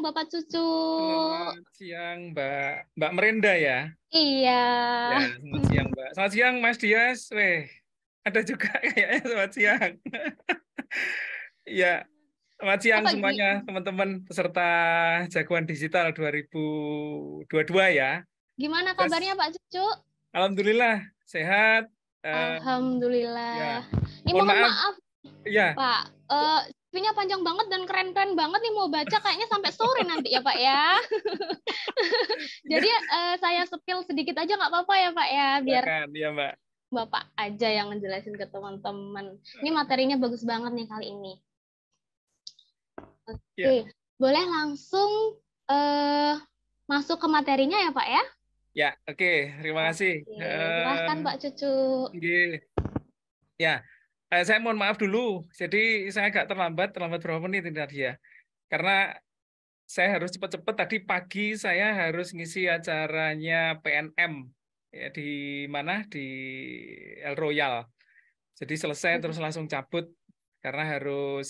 Bapak Cucu. Selamat siang Mbak Merenda ya. Iya. Ya, selamat siang Mbak. Selamat siang Mas Dias. Ada juga kayaknya selamat siang. Ya, selamat siang Apa semuanya teman-teman peserta Jagoan Digital 2022 ya. gimana Terus, kabarnya Pak Cucu? Alhamdulillah sehat. Eh, ya, Alhamdulillah. Ini mohon mohon maaf. maaf Ya, Pak. CV-nya panjang banget dan keren-keren banget nih, mau baca kayaknya sampai sore nanti ya Pak ya. Jadi ya, saya spill sedikit aja nggak apa-apa ya Pak ya, biar silakan ya Mbak. Bapak aja yang ngejelasin ke teman-teman. Ini materinya bagus banget nih kali ini. Ya, Oke, boleh langsung eh, masuk ke materinya ya Pak ya? ya, oke. Terima kasih. Oke, silahkan Pak Cucu. Nggih. Ya, saya mohon maaf dulu. Jadi saya agak terlambat berapa menit ini tadi ya. Karena saya harus cepat-cepat. Tadi pagi saya harus ngisi acaranya PNM ya, di mana di El Royal. Jadi selesai terus langsung cabut karena harus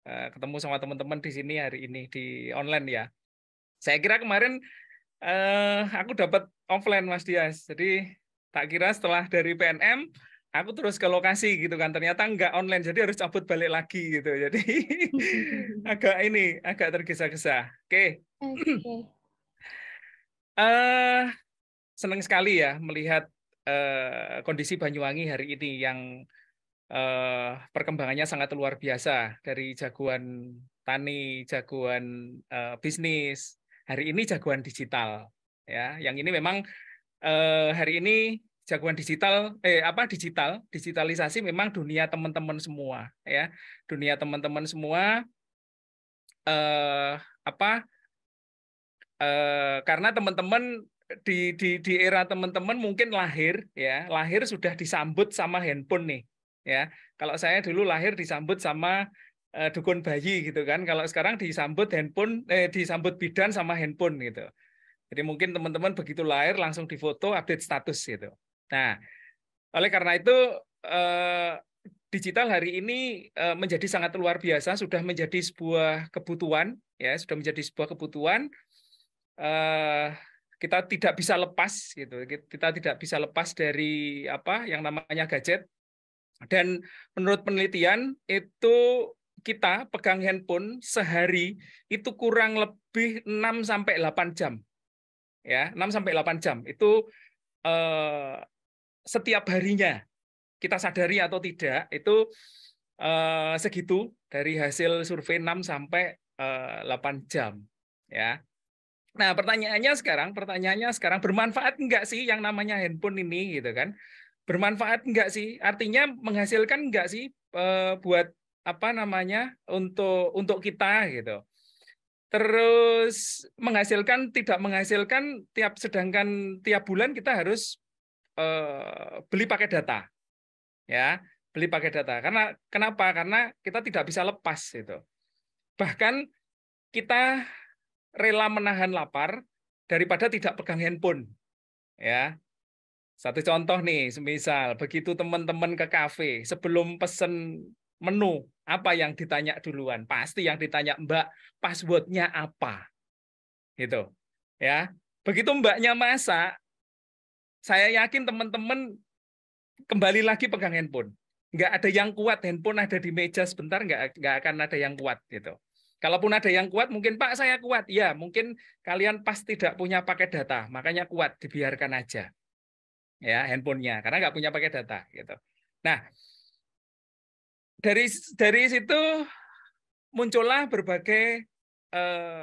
ketemu sama teman-teman di sini hari ini di online ya. Saya kira kemarin aku dapat offline Mas Dias. Jadi tak kira setelah dari PNM aku terus ke lokasi gitu kan. Ternyata enggak online, jadi harus cabut balik lagi gitu. Jadi agak tergesa-gesa. Oke. Oke. eh Senang sekali ya melihat kondisi Banyuwangi hari ini yang perkembangannya sangat luar biasa dari jagoan tani, jagoan bisnis, hari ini jagoan digital ya. Yang ini memang hari ini jagoan digitalisasi memang dunia teman-teman semua ya. Dunia teman-teman semua eh apa karena teman-teman di era teman-teman mungkin lahir sudah disambut sama handphone nih ya. Kalau saya dulu lahir disambut sama dukun bayi gitu kan. Kalau sekarang disambut bidan sama handphone gitu. Jadi mungkin teman-teman begitu lahir langsung difoto, update status gitu. Nah, oleh karena itu eh, digital hari ini menjadi sangat luar biasa, sudah menjadi sebuah kebutuhan ya, sudah menjadi sebuah kebutuhan. eh, Kita tidak bisa lepas gitu. Kita tidak bisa lepas dari apa yang namanya gadget. Dan menurut penelitian itu kita pegang handphone sehari itu kurang lebih 6 sampai 8 jam. Ya, 6 sampai 8 jam. Itu eh, setiap harinya. Kita sadari atau tidak, itu segitu dari hasil survei 6 sampai 8 jam. Ya. Nah, pertanyaannya sekarang bermanfaat enggak sih yang namanya handphone ini gitu kan? Bermanfaat enggak sih? Artinya menghasilkan enggak sih buat apa namanya untuk kita gitu. Terus tidak menghasilkan sedangkan tiap bulan kita harus beli pakai data ya, beli pakai data. Karena kenapa? Karena kita tidak bisa lepas itu. Bahkan kita rela menahan lapar daripada tidak pegang handphone ya. Satu contoh nih, semisal begitu teman-teman ke kafe, sebelum pesen menu, apa yang ditanya duluan? Pasti yang ditanya, Mbak, passwordnya apa? Gitu. Ya. Begitu Mbaknya masak, saya yakin teman-teman kembali lagi pegang handphone. Nggak ada yang kuat, handphone ada di meja sebentar, nggak akan ada yang kuat gitu. Kalaupun ada yang kuat, mungkin Pak saya kuat. Ya, mungkin kalian pas tidak punya paket data, makanya kuat, dibiarkan aja ya handphonenya, karena nggak punya paket data gitu. Nah, dari situ muncullah berbagai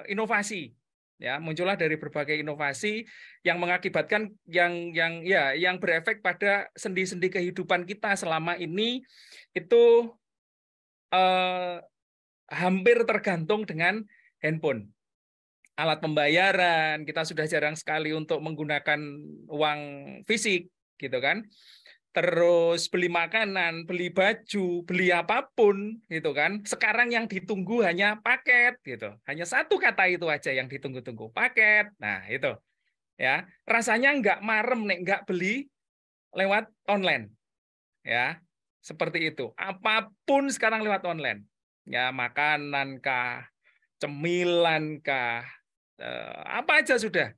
inovasi ya, muncullah dari berbagai inovasi yang mengakibatkan yang berefek pada sendi-sendi kehidupan kita selama ini itu eh, hampir tergantung dengan handphone. Alat pembayaran kita sudah jarang sekali untuk menggunakan uang fisik gitu kan. Terus beli makanan, beli baju, beli apapun gitu kan. Sekarang yang ditunggu hanya paket gitu. Hanya satu kata itu aja yang ditunggu-tunggu, paket. Nah, itu ya. Rasanya nggak marem nih, nggak beli lewat online ya. Seperti itu. Apapun sekarang lewat online. Ya, makanan kah, cemilan kah, apa aja sudah.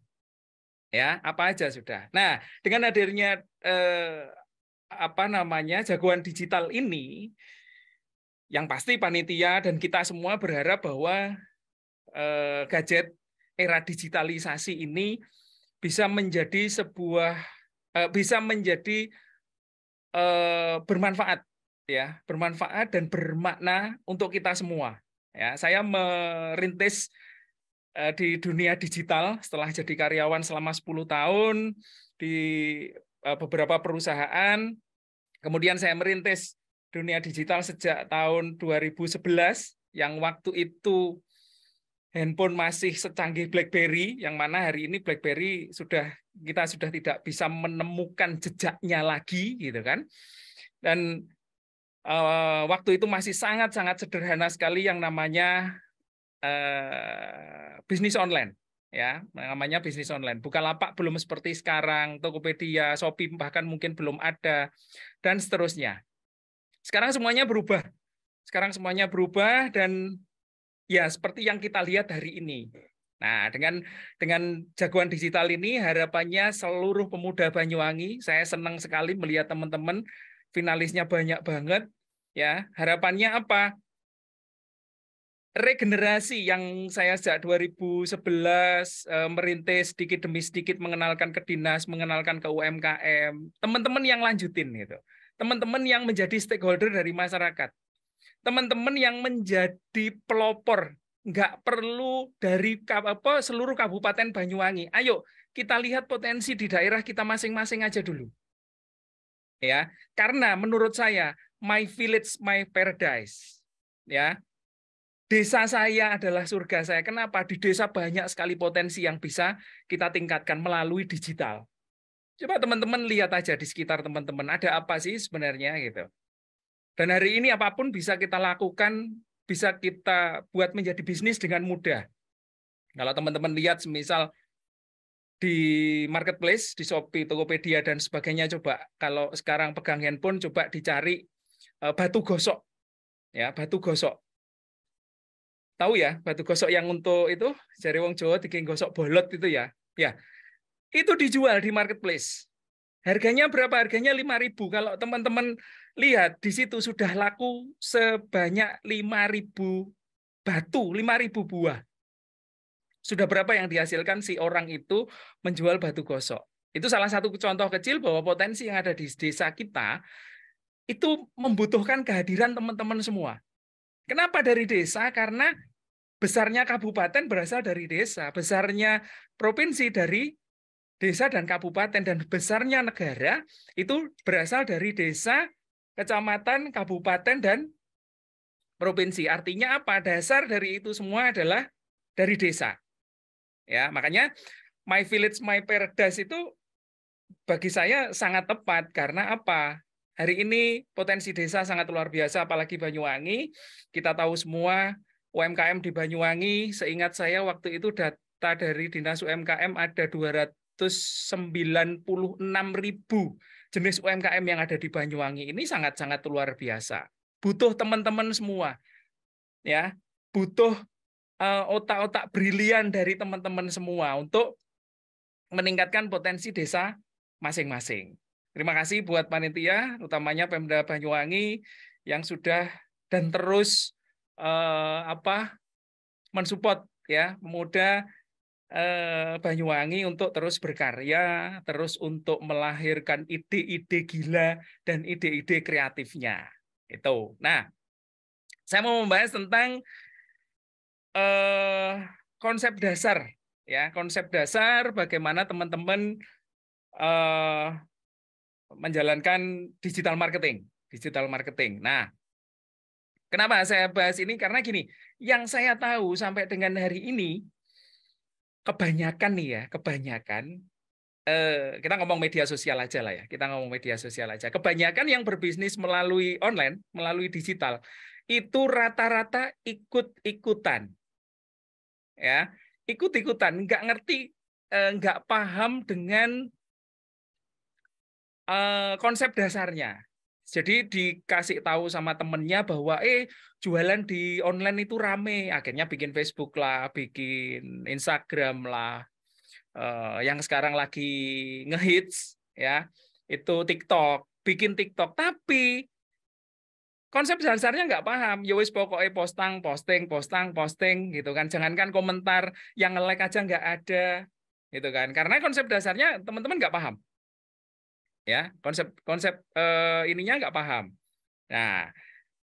Ya, apa aja sudah. Nah, dengan hadirnya jagoan digital ini, yang pasti panitia dan kita semua berharap bahwa gadget era digitalisasi ini bisa menjadi bermanfaat, ya, bermanfaat dan bermakna untuk kita semua. Ya, saya merintis di dunia digital setelah jadi karyawan selama 10 tahun di beberapa perusahaan. Kemudian saya merintis dunia digital sejak tahun 2011, yang waktu itu handphone masih secanggih BlackBerry, yang mana hari ini BlackBerry kita sudah tidak bisa menemukan jejaknya lagi, gitu kan. Dan waktu itu masih sangat-sangat sederhana sekali yang namanya bisnis online, ya, namanya bisnis online. Bukalapak belum seperti sekarang, Tokopedia, Shopee bahkan mungkin belum ada, dan seterusnya. Sekarang semuanya berubah. Dan ya seperti yang kita lihat hari ini. Nah, dengan jagoan digital ini harapannya seluruh pemuda Banyuwangi, saya senang sekali melihat teman-teman finalisnya banyak banget, ya. Harapannya apa? Regenerasi yang saya sejak 2011 merintis sedikit demi sedikit, mengenalkan ke dinas, mengenalkan ke UMKM, teman-teman yang lanjutin gitu. Teman-teman yang menjadi stakeholder dari masyarakat. Teman-teman yang menjadi pelopor, nggak perlu dari seluruh Kabupaten Banyuwangi. Ayo kita lihat potensi di daerah kita masing-masing aja dulu. Ya, karena menurut saya my village my paradise. Ya. Desa saya adalah surga saya. Kenapa? Di desa banyak sekali potensi yang bisa kita tingkatkan melalui digital. Coba teman-teman lihat aja di sekitar teman-teman, ada apa sih sebenarnya gitu. Dan hari ini apapun bisa kita lakukan, bisa kita buat menjadi bisnis dengan mudah. Kalau teman-teman lihat semisal di marketplace, di Shopee, Tokopedia, dan sebagainya, coba kalau sekarang pegang handphone, coba dicari batu gosok. Ya, batu gosok. Tahu ya, batu gosok yang untuk itu, jari wong Jawa diking gosok bolot itu ya. Ya, itu dijual di marketplace. Harganya berapa? Harganya 5.000. Kalau teman-teman lihat di situ sudah laku sebanyak 5.000 batu, 5.000 buah. Sudah berapa yang dihasilkan si orang itu menjual batu gosok? Itu salah satu contoh kecil bahwa potensi yang ada di desa kita itu membutuhkan kehadiran teman-teman semua. Kenapa dari desa? Karena besarnya kabupaten berasal dari desa, besarnya provinsi dari desa dan kabupaten, dan besarnya negara itu berasal dari desa, kecamatan, kabupaten, dan provinsi. Artinya apa? Dasar dari itu semua adalah dari desa. Ya, makanya My Village My Paradise itu bagi saya sangat tepat. Karena apa? Hari ini potensi desa sangat luar biasa, apalagi Banyuwangi. Kita tahu semua UMKM di Banyuwangi, seingat saya waktu itu data dari Dinas UMKM ada 296.000 jenis UMKM yang ada di Banyuwangi. Ini sangat-sangat luar biasa. Butuh teman-teman semua. Ya, butuh otak-otak brilian dari teman-teman semua untuk meningkatkan potensi desa masing-masing. Terima kasih buat panitia, utamanya Pemda Banyuwangi yang sudah dan terus mensupport ya pemuda Banyuwangi untuk terus berkarya, terus untuk melahirkan ide-ide gila dan ide-ide kreatifnya. Itu. Nah, saya mau membahas tentang konsep dasar, ya, konsep dasar bagaimana teman-teman menjalankan digital marketing. Nah, kenapa saya bahas ini? Karena gini, yang saya tahu sampai dengan hari ini, kebanyakan nih ya, kita ngomong media sosial aja lah ya, kebanyakan yang berbisnis melalui online, melalui digital, itu rata-rata ikut-ikutan. Ya, ikut-ikutan, nggak ngerti, nggak paham dengan konsep dasarnya. Jadi dikasih tahu sama temennya bahwa jualan di online itu rame, akhirnya bikin Facebook lah, bikin Instagram lah, yang sekarang lagi ngehits ya itu TikTok, bikin TikTok, tapi konsep dasarnya nggak paham. Ya wis pokoknya posting gitu kan. Jangankan komentar yang nge-like aja nggak ada, gitu kan. Karena konsep dasarnya teman-teman nggak paham. Ya, konsep ininya nggak paham. Nah,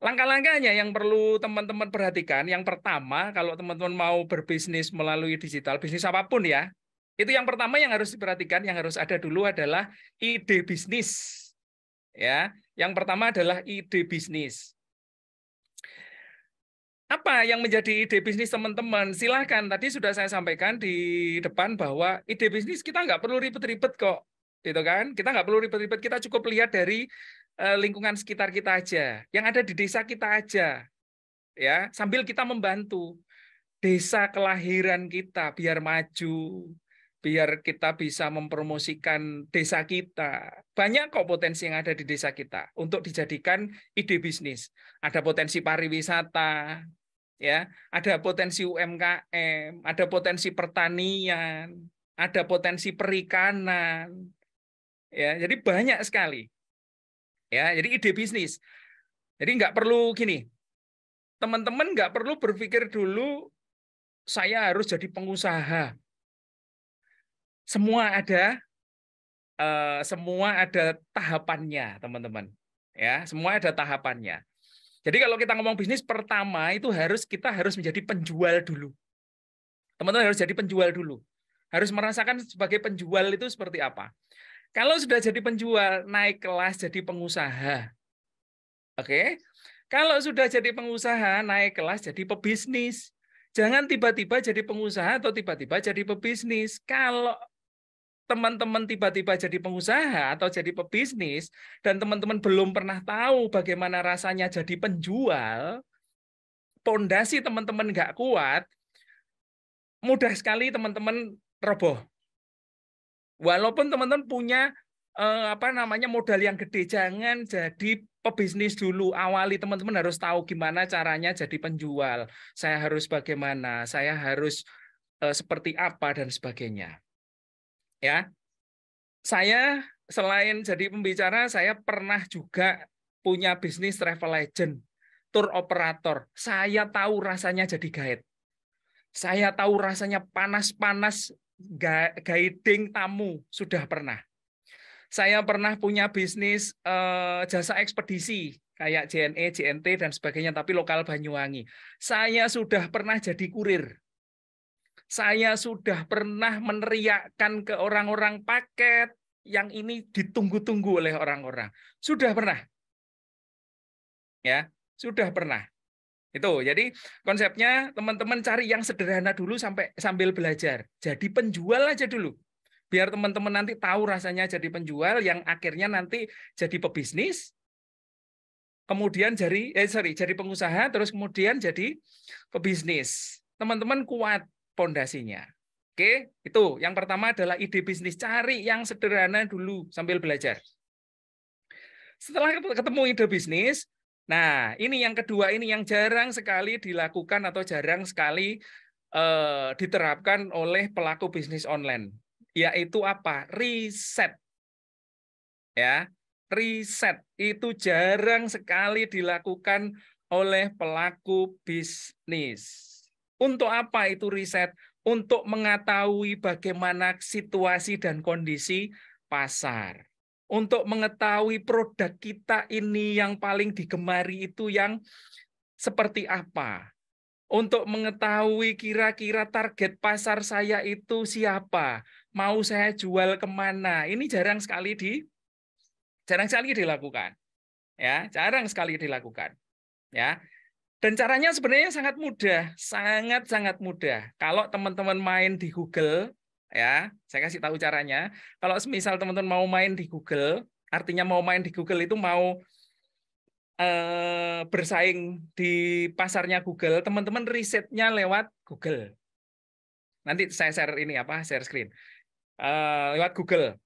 langkah-langkahnya yang perlu teman-teman perhatikan, yang pertama kalau teman-teman mau berbisnis melalui digital, bisnis apapun ya, itu yang pertama yang harus diperhatikan, yang harus ada dulu adalah ide bisnis. Ya, yang pertama adalah ide bisnis. Apa yang menjadi ide bisnis teman-teman? Silahkan, tadi sudah saya sampaikan di depan bahwa ide bisnis kita nggak perlu ribet-ribet kok, gitu kan? Kita nggak perlu ribet-ribet, kita cukup lihat dari lingkungan sekitar kita aja, yang ada di desa kita aja, ya. Sambil kita membantu desa kelahiran kita biar maju, biar kita bisa mempromosikan desa kita. Banyak kok potensi yang ada di desa kita untuk dijadikan ide bisnis. Ada potensi pariwisata, ya, ada potensi UMKM, ada potensi pertanian, ada potensi perikanan, ya. Jadi banyak sekali, ya. Jadi ide bisnis. Jadi nggak perlu gini, teman-teman nggak perlu berpikir dulu saya harus jadi pengusaha. Semua ada tahapannya, teman-teman. Ya, semua ada tahapannya. Jadi kalau kita ngomong bisnis, pertama itu kita harus menjadi penjual dulu. Teman-teman harus jadi penjual dulu. Harus merasakan sebagai penjual itu seperti apa. Kalau sudah jadi penjual, naik kelas jadi pengusaha. Oke? Kalau sudah jadi pengusaha, naik kelas jadi pebisnis. Jangan tiba-tiba jadi pengusaha atau tiba-tiba jadi pebisnis. Kalau teman-teman tiba-tiba jadi pengusaha atau jadi pebisnis dan teman-teman belum pernah tahu bagaimana rasanya jadi penjual, pondasi teman-teman nggak kuat, mudah sekali teman-teman roboh. Walaupun teman-teman punya modal yang gede, jangan jadi pebisnis dulu. Awali teman-teman harus tahu gimana caranya jadi penjual. Saya harus bagaimana, saya harus seperti apa dan sebagainya. Ya, saya selain jadi pembicara, saya pernah juga punya bisnis travel agent, tour operator. Saya tahu rasanya jadi guide. Saya tahu rasanya panas-panas guiding tamu, sudah pernah. Saya pernah punya bisnis jasa ekspedisi, kayak JNE, JNT, dan sebagainya, tapi lokal Banyuwangi. Saya sudah pernah jadi kurir. Saya sudah pernah meneriakkan ke orang-orang paket yang ini ditunggu-tunggu oleh orang-orang. Sudah pernah. Ya, sudah pernah. Itu. Jadi konsepnya teman-teman cari yang sederhana dulu sambil belajar. Jadi penjual aja dulu. Biar teman-teman nanti tahu rasanya jadi penjual yang akhirnya nanti jadi pebisnis. Kemudian jadi pengusaha, terus kemudian jadi pebisnis. Teman-teman kuat pondasinya. Oke, itu yang pertama adalah ide bisnis. Cari yang sederhana dulu sambil belajar. Setelah ketemu ide bisnis, nah ini yang kedua, ini yang jarang sekali dilakukan atau jarang sekali diterapkan oleh pelaku bisnis online, yaitu apa? Riset. Ya, riset itu jarang sekali dilakukan oleh pelaku bisnis. Untuk apa itu riset? Untuk mengetahui bagaimana situasi dan kondisi pasar. Untuk mengetahui produk kita ini yang paling digemari itu yang seperti apa. Untuk mengetahui kira-kira target pasar saya itu siapa. Mau saya jual kemana. Ini jarang sekali dilakukan. Ya, jarang sekali dilakukan. Ya. Dan caranya sebenarnya sangat mudah, sangat mudah. Kalau teman-teman main di Google, ya, saya kasih tahu caranya. Kalau misal teman-teman mau main di Google, artinya mau main di Google itu mau bersaing di pasarnya Google, teman-teman risetnya lewat Google. Nanti saya share screen. Lewat Google.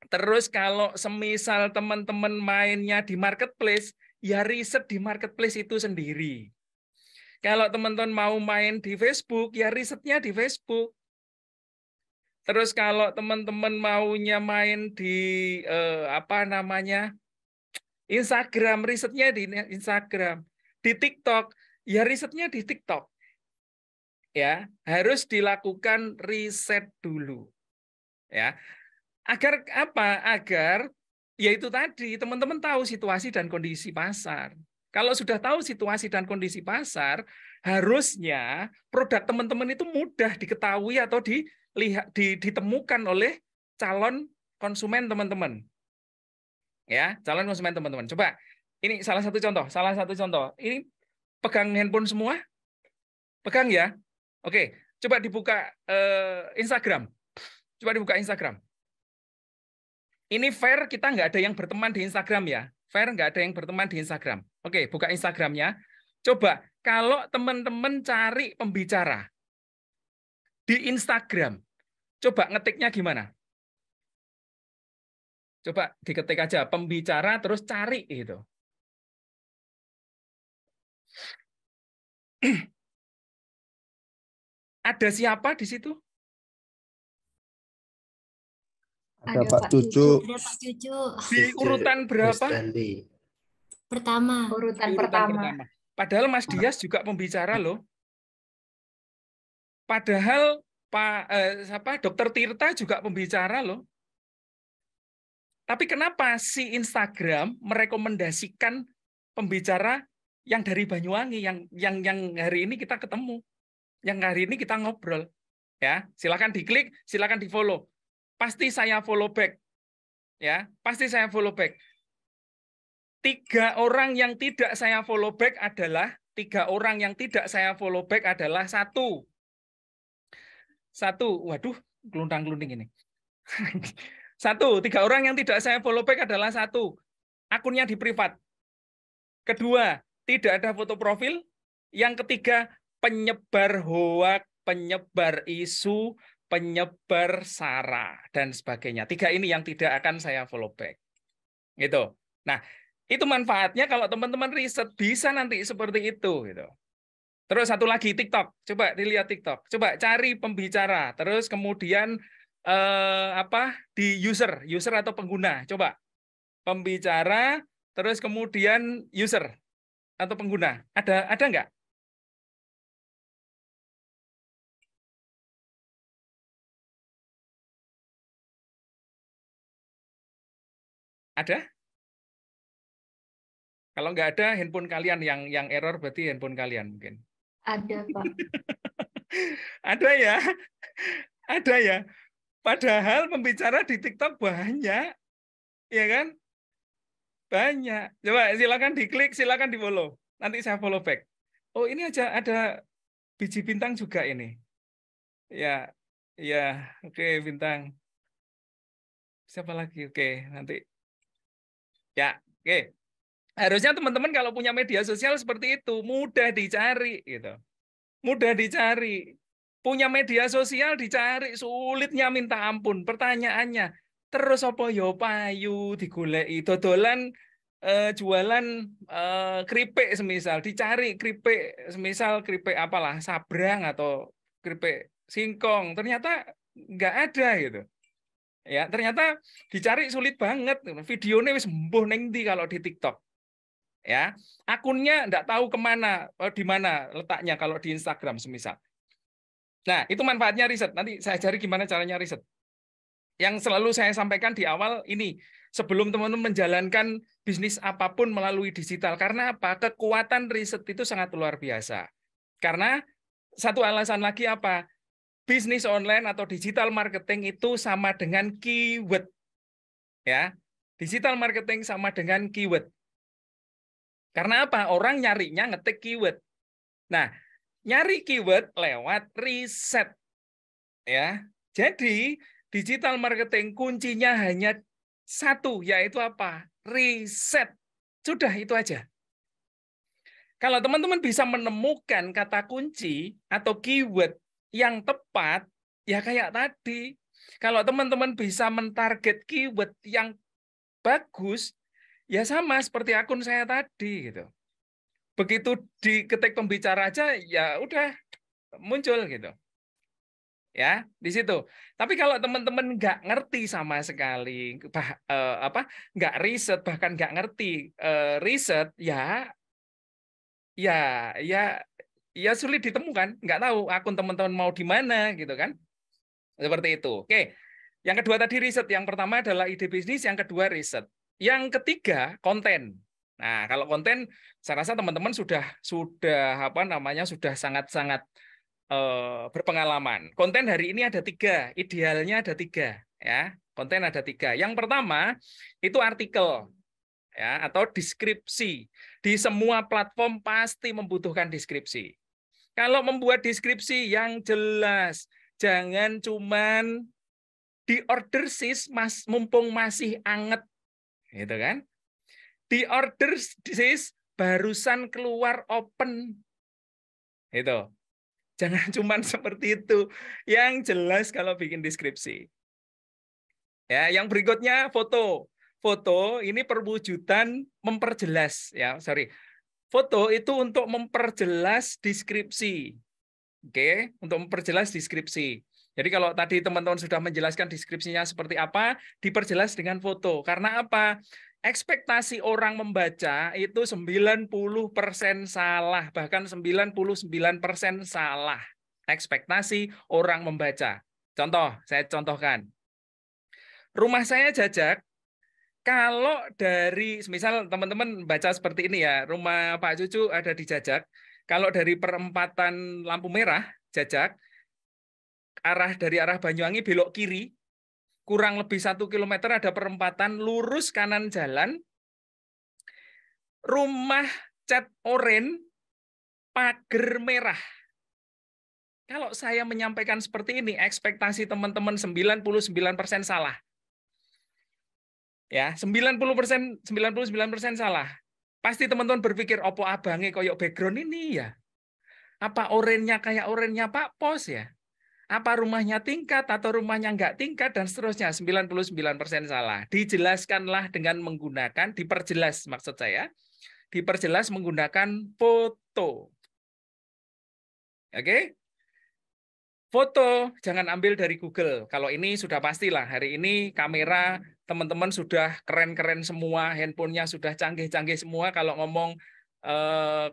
Terus kalau semisal teman-teman mainnya di marketplace, ya riset di marketplace itu sendiri. Kalau teman-teman mau main di Facebook, ya risetnya di Facebook. Terus kalau teman-teman maunya main di apa namanya Instagram, risetnya di Instagram. Di TikTok, ya risetnya di TikTok. Ya, harus dilakukan riset dulu. Ya, agar apa? Agar yaitu tadi teman-teman tahu situasi dan kondisi pasar. Kalau sudah tahu situasi dan kondisi pasar, harusnya produk teman-teman itu mudah diketahui atau ditemukan oleh calon konsumen teman-teman. Ya, calon konsumen teman-teman. Coba ini salah satu contoh. Ini pegang handphone semua? Pegang ya? Oke, coba dibuka Instagram. Coba dibuka Instagram. Ini fair, kita nggak ada yang berteman di Instagram ya. Fair nggak ada yang berteman di Instagram. Oke, buka Instagramnya. Coba kalau teman-teman cari pembicara di Instagram, coba ngetiknya gimana? Coba diketik aja pembicara terus cari itu. Ada siapa di situ? Ada Pak Cucu. Ada Pak Cucu. Di urutan berapa? Pertama. Urutan pertama. Padahal Mas Dias juga pembicara loh. Padahal Dokter Tirta juga pembicara loh. Tapi kenapa si Instagram merekomendasikan pembicara yang dari Banyuwangi, yang hari ini kita ketemu, yang hari ini kita ngobrol, ya silakan diklik, silakan di follow, pasti saya follow back, ya pasti saya follow back. 3 orang yang tidak saya follow back adalah satu, waduh, kelundang-kelunding ini. 3 orang yang tidak saya follow back adalah 1, akunnya di privat. 2, tidak ada foto profil. Yang 3, penyebar hoak, penyebar isu, penyebar sara, dan sebagainya. 3 ini yang tidak akan saya follow back. Gitu. Nah, itu manfaatnya kalau teman-teman riset bisa nanti seperti itu. Gitu. Terus satu lagi TikTok. Coba dilihat TikTok. Coba cari pembicara. Terus kemudian di user atau pengguna. Coba pembicara terus kemudian user atau pengguna. Ada nggak? Ada? Kalau nggak ada, handphone kalian yang error, berarti handphone kalian mungkin. Ada, Pak. Ada ya? Ada ya? Padahal pembicara di TikTok banyak, ya kan? Banyak. Coba silakan diklik, silakan di follow. Nanti saya follow back. Oh ini aja ada biji bintang juga ini. Ya, ya, oke bintang. Siapa lagi? Oke, nanti. Ya, oke. Harusnya teman-teman kalau punya media sosial seperti itu mudah dicari, gitu. Mudah dicari. Punya media sosial dicari, sulitnya minta ampun. Pertanyaannya, terus apa yo payu digoleki dodolan jualan keripik semisal, dicari keripik semisal keripik apalah sabrang atau keripik singkong, ternyata nggak ada gitu. Ya, ternyata dicari sulit banget. Videonya wis mbuh ning ndi kalau di TikTok. Ya, akunnya nggak tahu kemana, di mana letaknya kalau di Instagram semisal. Nah, itu manfaatnya riset. Nanti saya cari gimana caranya riset. Yang selalu saya sampaikan di awal ini, sebelum teman-teman menjalankan bisnis apapun melalui digital. Karena apa? Kekuatan riset itu sangat luar biasa. Karena satu alasan lagi apa? Bisnis online atau digital marketing itu sama dengan keyword. Ya, digital marketing sama dengan keyword. Karena apa? Orang nyarinya ngetik keyword. Nah, nyari keyword lewat riset. Ya. Jadi, digital marketing kuncinya hanya 1, yaitu apa? Riset. Sudah itu aja. Kalau teman-teman bisa menemukan kata kunci atau keyword yang tepat, ya kayak tadi, Kalau teman-teman bisa mentarget keyword yang bagus, ya sama seperti akun saya tadi gitu. Begitu diketik pembicara aja, ya udah muncul gitu. Ya, di situ. Tapi kalau teman-teman nggak ngerti sama sekali, nggak riset, bahkan nggak ngerti riset, ya sulit ditemukan. Nggak tahu akun teman-teman mau di mana gitu kan. Seperti itu. Oke. Yang kedua tadi riset. Yang pertama adalah ide bisnis, yang kedua riset. Yang ketiga konten. Nah, kalau konten saya rasa teman-teman sudah sangat-sangat berpengalaman. Konten hari ini ada 3, idealnya ada 3, ya. Konten ada 3. Yang pertama itu artikel, ya, atau deskripsi. Di semua platform pasti membutuhkan deskripsi. Kalau membuat deskripsi yang jelas, jangan cuman di order sis, mumpung masih anget, gitu kan? Di order sis, barusan keluar open, gitu. Jangan cuma seperti itu. Yang jelas kalau bikin deskripsi. Ya, yang berikutnya foto. Foto ini perwujudan memperjelas, ya, sorry. Foto itu untuk memperjelas deskripsi. Oke, untuk memperjelas deskripsi. Jadi kalau tadi teman-teman sudah menjelaskan deskripsinya seperti apa, diperjelas dengan foto. Karena apa? Ekspektasi orang membaca itu 90% salah, bahkan 99% salah. Ekspektasi orang membaca. Contoh, saya contohkan. Rumah saya Jajak, kalau dari, misal teman-teman baca seperti ini ya, rumah Pak Cucu ada di Jajak, kalau dari perempatan lampu merah, Jajak, dari arah Banyuwangi belok kiri, kurang lebih 1 kilometer ada perempatan, lurus kanan jalan, rumah cat oranye, pagar merah. Kalau saya menyampaikan seperti ini, ekspektasi teman-teman 99% salah. Ya, 99% salah. Pasti teman-teman berpikir, opo abange koyok background ini ya? Apa orennya kayak orennya Pak Pos ya? Apa rumahnya tingkat atau rumahnya nggak tingkat dan seterusnya, 99% salah. Dijelaskanlah dengan menggunakan, diperjelas maksud saya, diperjelas menggunakan foto. Oke? Foto jangan ambil dari Google. Kalau ini sudah pastilah, hari ini kamera teman-teman sudah keren-keren semua, handphonenya sudah canggih-canggih semua. Kalau ngomong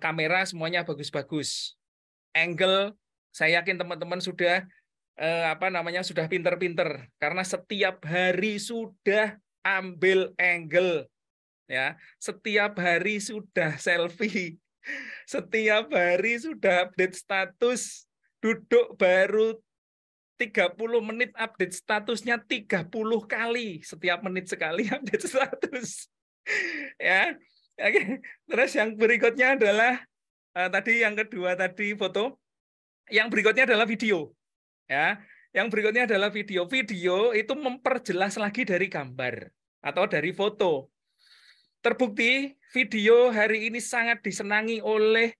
kamera semuanya bagus-bagus. Angle, saya yakin teman-teman sudah sudah pinter-pinter karena setiap hari sudah ambil angle, ya, setiap hari sudah selfie, setiap hari sudah update status, duduk baru 30 menit update statusnya 30 kali, setiap menit sekali update status. Ya. Oke. Terus yang berikutnya adalah tadi yang kedua tadi foto. Yang berikutnya adalah video. Ya. Yang berikutnya adalah video. Video itu memperjelas lagi dari gambar atau dari foto. Terbukti video hari ini sangat disenangi oleh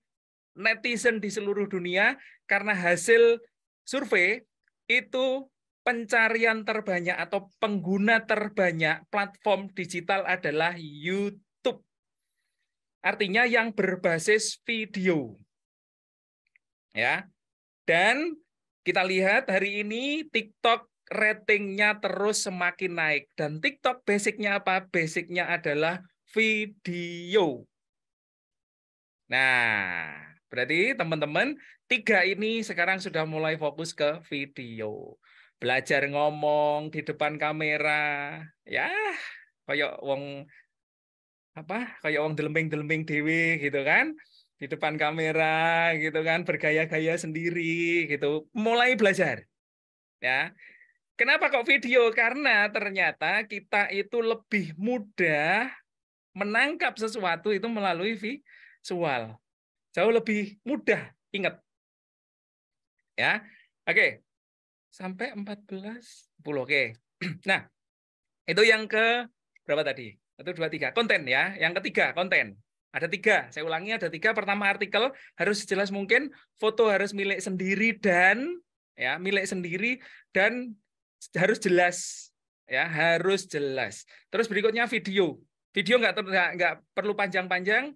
netizen di seluruh dunia karena hasil survei itu pencarian terbanyak atau pengguna terbanyak platform digital adalah YouTube. Artinya yang berbasis video. Ya. Dan kita lihat hari ini TikTok ratingnya terus semakin naik. Dan TikTok basicnya apa? Basicnya adalah video. Nah, berarti teman-teman 3 ini sekarang sudah mulai fokus ke video. Belajar ngomong di depan kamera. Ya, kayak wong delembing-delembing dewe gitu kan. Di depan kamera gitu kan, bergaya-gaya sendiri gitu. Mulai belajar. Ya. Kenapa kok video? Karena ternyata kita itu lebih mudah menangkap sesuatu itu melalui visual. Jauh lebih mudah, ingat. Ya. Oke. Sampai 14. Oke. Nah, itu yang ke berapa tadi? 1, 2, 3. Konten ya. Yang ketiga, konten. Ada 3. Saya ulangi ada 3. Pertama artikel harus jelas mungkin, foto harus milik sendiri dan ya, milik sendiri dan harus jelas, ya harus jelas. Terus berikutnya video. Video nggak perlu panjang-panjang.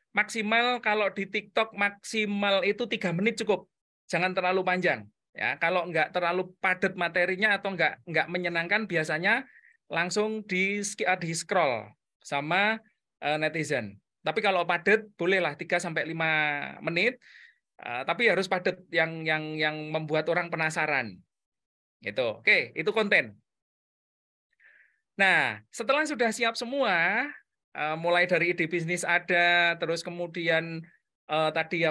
Maksimal kalau di TikTok maksimal itu 3 menit cukup. Jangan terlalu panjang. Ya, kalau nggak terlalu padat materinya atau nggak menyenangkan, biasanya langsung di scroll sama netizen. Tapi kalau padat bolehlah 3-5 menit. Tapi harus padat yang membuat orang penasaran. Gitu. Oke, itu konten. Nah, setelah sudah siap semua, mulai dari ide bisnis ada, terus kemudian tadi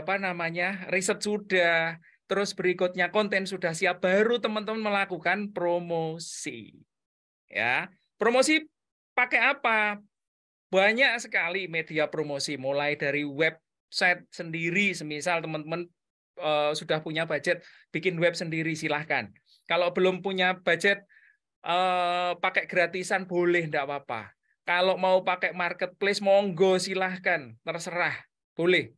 riset sudah, terus berikutnya konten sudah siap, baru teman-teman melakukan promosi. Ya, promosi pakai apa? Banyak sekali media promosi, mulai dari website sendiri, semisal teman-teman sudah punya budget bikin web sendiri, silahkan. Kalau belum punya budget pakai gratisan boleh, enggak apa-apa. Kalau mau pakai marketplace monggo silahkan, terserah, boleh.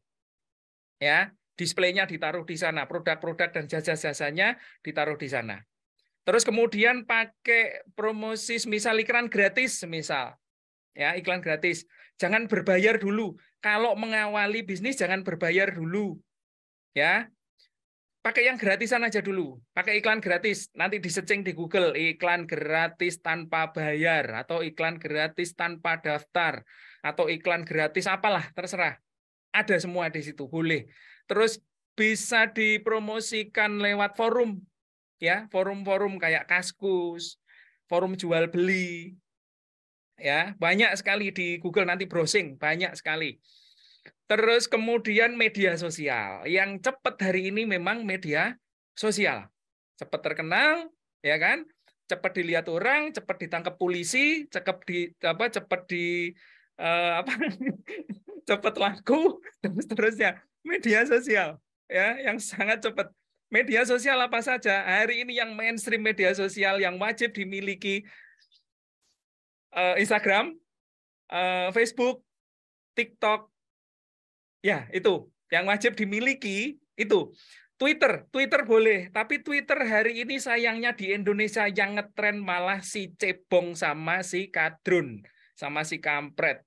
Ya, displaynya ditaruh di sana, produk-produk dan jasa-jasanya ditaruh di sana. Terus kemudian pakai promosi, misal iklan gratis, semisal. Ya, iklan gratis. Jangan berbayar dulu. Kalau mengawali bisnis jangan berbayar dulu. Ya. Pakai yang gratisan aja dulu, pakai iklan gratis, nanti di-searching di Google, iklan gratis tanpa bayar, atau iklan gratis tanpa daftar, atau iklan gratis apalah, terserah. Ada semua di situ, boleh. Terus bisa dipromosikan lewat forum, ya, forum-forum kayak Kaskus, forum jual beli, ya, banyak sekali di Google, nanti browsing, banyak sekali. Terus kemudian media sosial. Yang cepat hari ini memang media sosial. Cepat terkenal, ya kan? Cepat dilihat orang, cepat ditangkap polisi, cepat cepat laku, dan seterusnya. Media sosial, ya, yang sangat cepat. Media sosial apa saja? Hari ini yang mainstream media sosial yang wajib dimiliki Instagram, Facebook, TikTok. Ya, itu yang wajib dimiliki itu. Twitter boleh, tapi Twitter hari ini sayangnya di Indonesia yang ngetren malah si cebong sama si kadrun, sama si kampret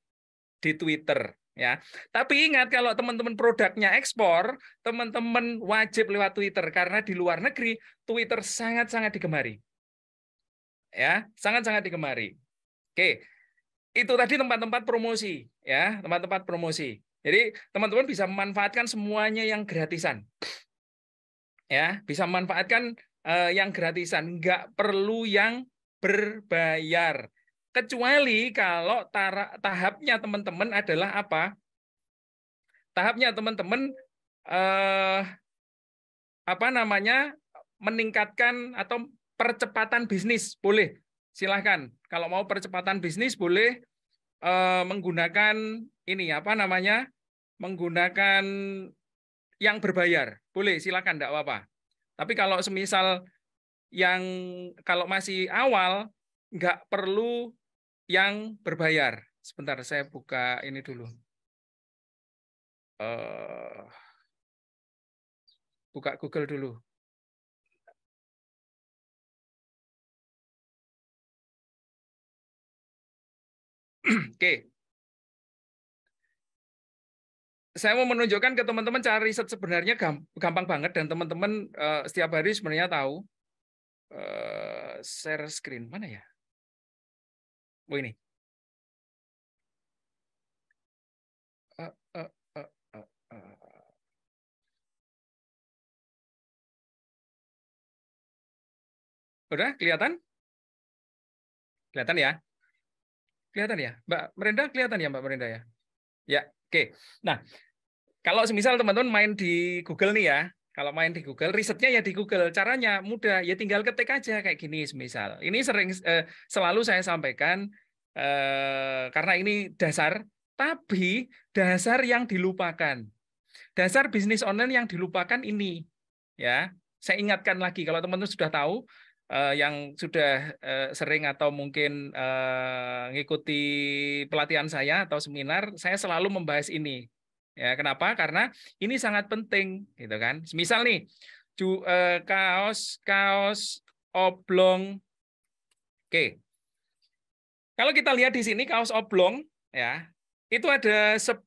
di Twitter, ya. Tapi ingat, kalau teman-teman produknya ekspor, teman-teman wajib lewat Twitter, karena di luar negeri Twitter sangat-sangat digemari. Ya, sangat-sangat digemari. Oke. Itu tadi tempat-tempat promosi, ya, tempat-tempat promosi. Jadi teman-teman bisa memanfaatkan semuanya yang gratisan, ya, bisa memanfaatkan yang gratisan, nggak perlu yang berbayar. Kecuali kalau tahapnya teman-teman adalah apa? Tahapnya teman-teman meningkatkan atau percepatan bisnis, boleh, silahkan. Kalau mau percepatan bisnis boleh menggunakan menggunakan yang berbayar, boleh, silakan, enggak apa-apa. Tapi kalau semisal kalau masih awal, nggak perlu yang berbayar. Sebentar, saya buka ini dulu. Buka Google dulu. Oke. Saya mau menunjukkan ke teman-teman cara riset sebenarnya gampang banget, dan teman-teman setiap hari sebenarnya tahu. Share screen mana ya? Oh, ini. Udah kelihatan? Kelihatan ya? Kelihatan ya? Mbak Merenda, kelihatan ya Mbak Merenda ya? Ya, oke. Nah, kalau semisal teman-teman main di Google nih ya, kalau main di Google, risetnya ya di Google. Caranya mudah, ya tinggal ketik aja kayak gini semisal. Ini selalu saya sampaikan karena ini dasar, tapi dasar yang dilupakan. Dasar bisnis online yang dilupakan ini. Ya, saya ingatkan lagi, kalau teman-teman sudah tahu, yang sudah sering atau mungkin ngikuti pelatihan saya atau seminar, saya selalu membahas ini. Ya, kenapa? Karena ini sangat penting, gitu kan. Misal nih, kaos oblong. Oke. Kalau kita lihat di sini kaos oblong ya, itu ada 10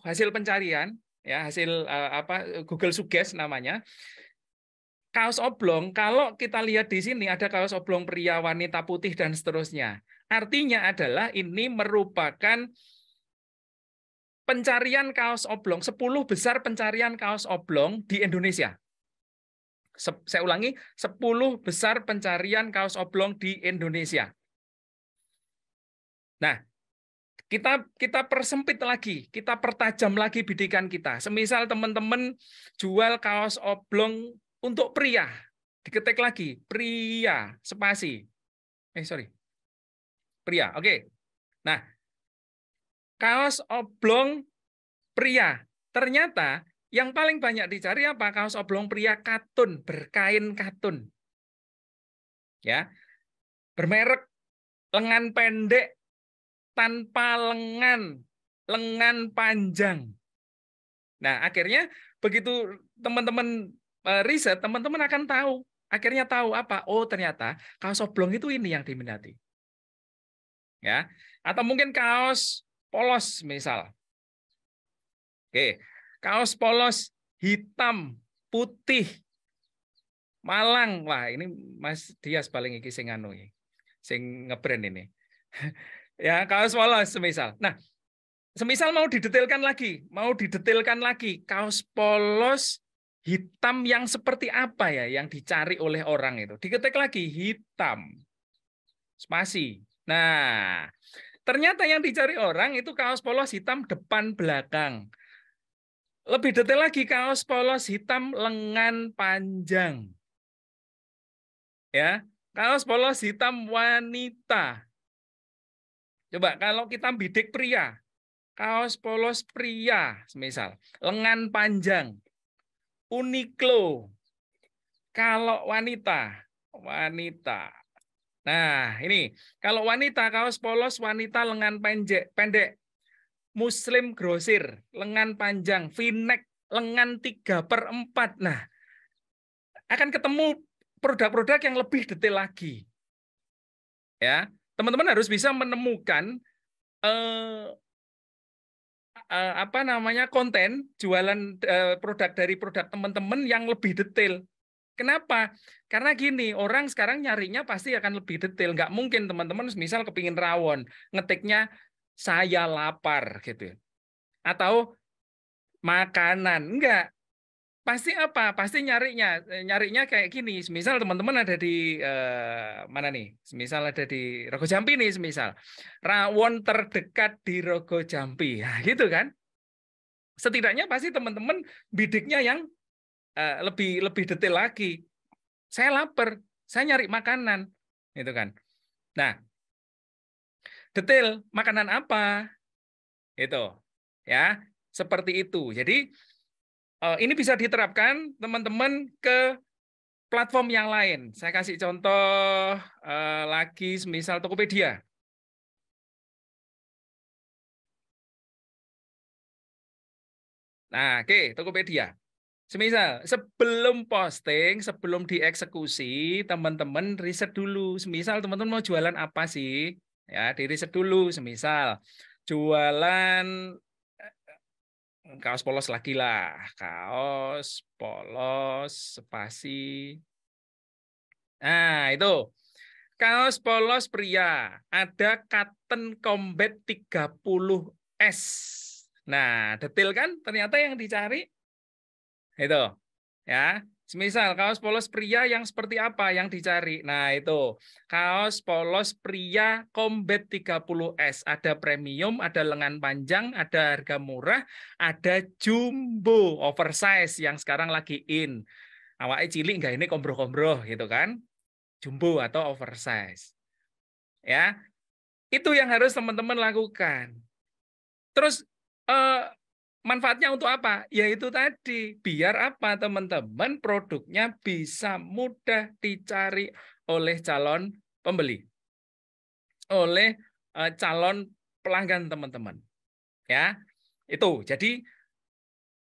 hasil pencarian ya, hasil Google Suggest namanya. Kaos oblong, kalau kita lihat di sini ada kaos oblong pria, wanita, putih dan seterusnya. Artinya adalah ini merupakan pencarian kaos oblong, 10 besar pencarian kaos oblong di Indonesia. Saya ulangi, 10 besar pencarian kaos oblong di Indonesia. Nah, kita persempit lagi, kita pertajam lagi bidikan kita. Semisal teman-teman jual kaos oblong untuk pria, diketik lagi, pria, spasi. Pria, oke. Nah, kaos oblong pria. Ternyata yang paling banyak dicari apa? Kaos oblong pria katun, berkain katun. Ya. Bermerek, lengan pendek, tanpa lengan, lengan panjang. Nah, akhirnya begitu teman-teman riset, teman-teman akan tahu. Akhirnya tahu apa? Oh, ternyata kaos oblong itu ini yang diminati. Ya. Atau mungkin kaos polos misal. Oke, kaos polos hitam, putih, malang. Wah, ini Mas Dias paling iki sing anu iki. Sing ngebrand ini. Ya, kaos polos semisal. Nah, semisal mau didetailkan lagi, kaos polos hitam yang seperti apa ya yang dicari oleh orang itu. Diketik lagi hitam. Spasi. Nah, ternyata yang dicari orang itu kaos polos hitam depan belakang. Lebih detail lagi, kaos polos hitam lengan panjang. Ya, kaos polos hitam wanita. Coba kalau kita bidik pria, kaos polos pria, misal lengan panjang, Uniqlo. Kalau wanita. Nah, ini kalau wanita, kaos polos wanita lengan pendek, Muslim grosir, lengan panjang, V-neck, lengan 3/4. Nah, akan ketemu produk-produk yang lebih detail lagi. Ya, teman-teman harus bisa menemukan konten jualan produk dari produk teman-teman yang lebih detail. Kenapa? Karena gini, orang sekarang nyarinya pasti akan lebih detail. Nggak mungkin teman-teman misal kepingin rawon, ngetiknya saya lapar gitu. Atau makanan. Enggak. Pasti apa? Pasti nyarinya kayak gini. Misal teman-teman ada di mana nih? Misal ada di Rogo Jampi nih, misal rawon terdekat di Rogo Jampi. Nah, gitu kan? Setidaknya pasti teman-teman bidiknya yang lebih detail lagi. Saya lapar, saya nyari makanan, gitu kan? Nah, detail makanan apa? Itu, ya, seperti itu. Jadi ini bisa diterapkan teman-teman ke platform yang lain. Saya kasih contoh lagi, misal Tokopedia. Nah, oke, Tokopedia. Semisal sebelum posting, sebelum dieksekusi, teman-teman riset dulu. Semisal teman-teman mau jualan apa sih? Ya, diriset dulu. Semisal jualan kaos polos lagi lah, kaos polos spasi. Nah, itu kaos polos pria, ada cotton combat 30S. Nah, detail kan ternyata yang dicari itu. Ya, semisal kaos polos pria yang seperti apa yang dicari. Nah, itu kaos polos pria combat 30S, ada premium, ada lengan panjang, ada harga murah, ada jumbo oversize yang sekarang lagi in. Awalnya cilik enggak ini kombro-kombro gitu kan. Jumbo atau oversize. Ya. Itu yang harus teman-teman lakukan. Terus manfaatnya untuk apa? Yaitu tadi, biar apa teman-teman produknya bisa mudah dicari oleh calon pembeli. Oleh calon pelanggan teman-teman. Ya. Itu. Jadi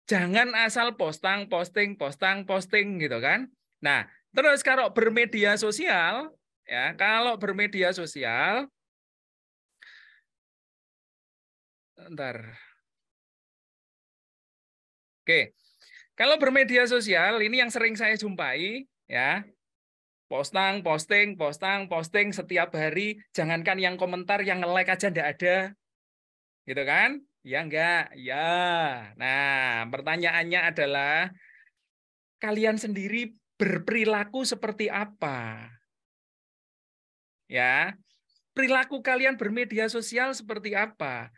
jangan asal posting gitu kan. Nah, Terus kalau bermedia sosial, ya, kalau bermedia sosial, ntar. Oke, kalau bermedia sosial ini yang sering saya jumpai, ya, posting setiap hari. Jangankan yang komentar, yang nge-like aja enggak ada, gitu kan? Ya enggak, ya. Nah, pertanyaannya adalah kalian sendiri berperilaku seperti apa? Ya, perilaku kalian bermedia sosial seperti apa?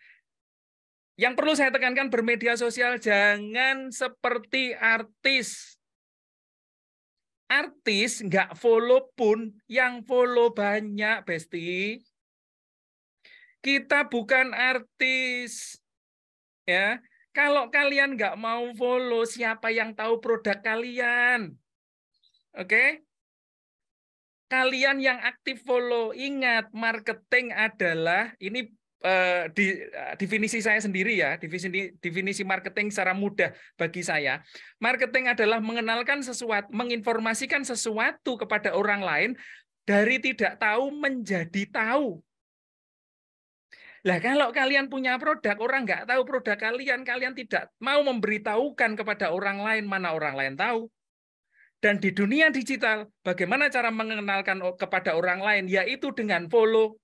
Yang perlu saya tekankan, bermedia sosial jangan seperti artis. Artis nggak follow pun, yang follow banyak, Besti. Kita bukan artis. Ya, kalau kalian nggak mau follow, siapa yang tahu produk kalian? Oke? Kalian yang aktif follow, ingat marketing adalah, ini definisi saya sendiri ya, definisi marketing secara mudah bagi saya. Marketing adalah mengenalkan sesuatu, menginformasikan sesuatu kepada orang lain dari tidak tahu menjadi tahu. Lah kalau kalian punya produk, orang nggak tahu produk kalian, kalian tidak mau memberitahukan kepada orang lain, mana orang lain tahu. Dan di dunia digital, bagaimana cara mengenalkan kepada orang lain? Yaitu dengan follow.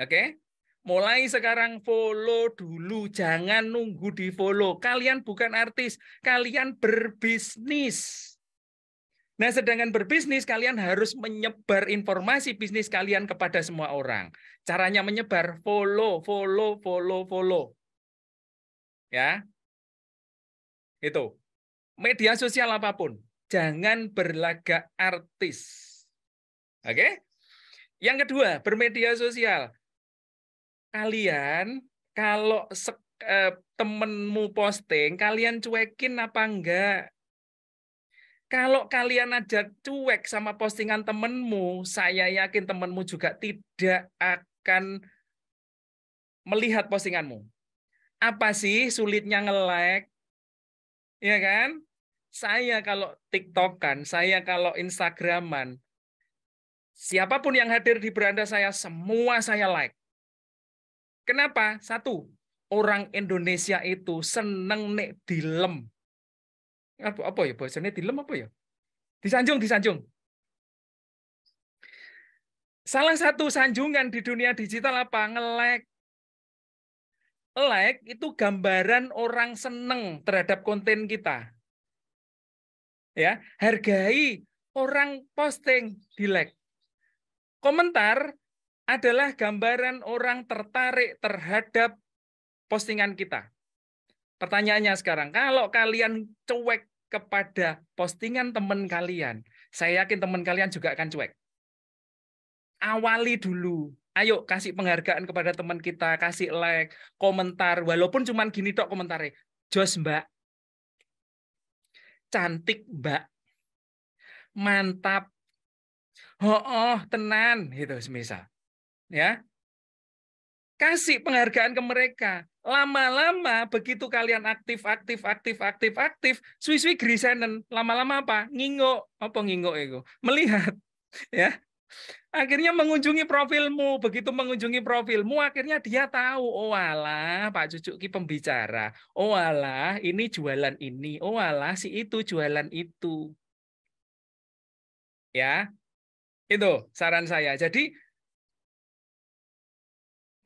Oke? Mulai sekarang follow dulu, jangan nunggu di follow. Kalian bukan artis, kalian berbisnis. Nah, sedangkan berbisnis, kalian harus menyebar informasi bisnis kalian kepada semua orang. Caranya menyebar, follow. Ya, itu. Media sosial apapun, jangan berlagak artis. Oke? Yang kedua, bermedia sosial. Kalian kalau temenmu posting, kalian cuekin apa enggak? Kalau kalian aja cuek sama postingan temenmu, saya yakin temenmu juga tidak akan melihat postinganmu. Apa sih sulitnya nge-like? Ya kan? Saya kalau TikTok-an, saya kalau Instagram-an, siapapun yang hadir di beranda saya, semua saya like. Kenapa? Satu, orang Indonesia itu seneng nek dilem. Apa ya bahasanya dilem apa ya? Disanjung. Salah satu sanjungan di dunia digital apa? Nge-like. Like itu gambaran orang seneng terhadap konten kita. Ya, hargai orang posting di like. Komentar adalah gambaran orang tertarik terhadap postingan kita. Pertanyaannya sekarang, kalau kalian cuek kepada postingan teman kalian, saya yakin teman kalian juga akan cuek. Awali dulu. Ayo kasih penghargaan kepada teman kita, kasih like, komentar, walaupun cuma gini tok komentarnya. Jos Mbak. Cantik Mbak. Mantap. Oh, tenan gitu semisal. Ya. Kasih penghargaan ke mereka. Lama-lama begitu kalian aktif, suwi-suwi grisenen. Lama-lama apa? Ngingo. Apa ngingo itu? Melihat. Ya. Akhirnya mengunjungi profilmu. Begitu mengunjungi profilmu, akhirnya dia tahu, oh alah, Pak Cucuk ki pembicara. Oh alah, ini jualan ini. Oh alah, si itu jualan itu. Ya. Itu saran saya. Jadi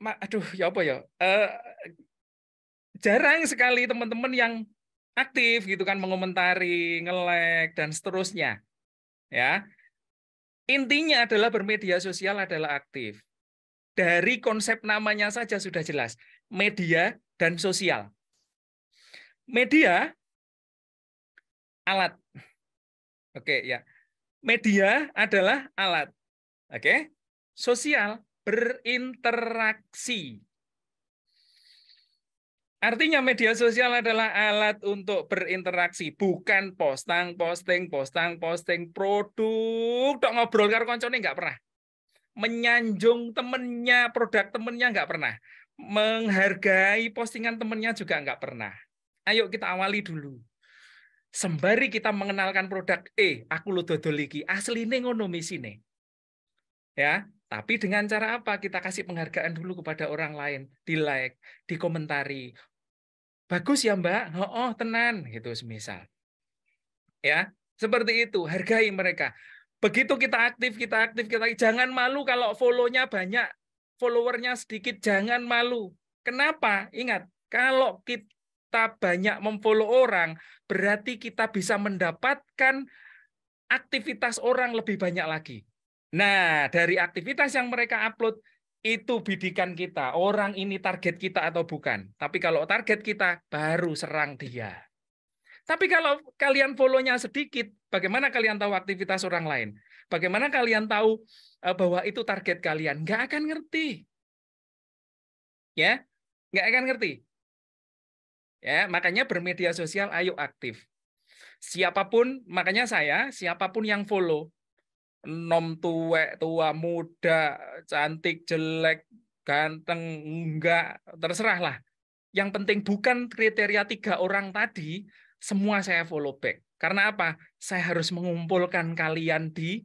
aduh, ya apa ya? Jarang sekali teman-teman yang aktif gitu kan, mengomentari, nge-like dan seterusnya. Ya. Intinya adalah bermedia sosial adalah aktif. Dari konsep namanya saja sudah jelas, media dan sosial. Media alat. Oke, ya. Media adalah alat. Oke. Sosial berinteraksi. Artinya media sosial adalah alat untuk berinteraksi, bukan posting produk, tok ngobrol karo koncone nggak pernah. Menyanjung temennya, produk temennya nggak pernah. Menghargai postingan temennya juga nggak pernah. Ayo kita awali dulu. Sembari kita mengenalkan produk aku lu dodol iki, asline ngono misine. Ya, tapi dengan cara apa? Kita kasih penghargaan dulu kepada orang lain, di-like, dikomentari. Bagus ya, Mbak? Oh, tenan gitu semisal. Ya, seperti itu, hargai mereka. Begitu kita aktif, jangan malu kalau follow-nya banyak, followernya sedikit, jangan malu. Kenapa? Ingat, kalau kita banyak memfollow orang, berarti kita bisa mendapatkan aktivitas orang lebih banyak lagi. Nah, dari aktivitas yang mereka upload, itu bidikan kita. Orang ini target kita atau bukan. Tapi kalau target kita, baru serang dia. Tapi kalau kalian follow-nya sedikit, bagaimana kalian tahu aktivitas orang lain? Bagaimana kalian tahu bahwa itu target kalian? Nggak akan ngerti. Ya, nggak akan ngerti. Ya, makanya bermedia sosial, ayo aktif. Siapapun, makanya siapapun yang follow, nom tuwek, tua, muda, cantik, jelek, ganteng, enggak, terserah lah. Yang penting bukan kriteria 3 orang tadi, semua saya follow back. Karena apa? Saya harus mengumpulkan kalian di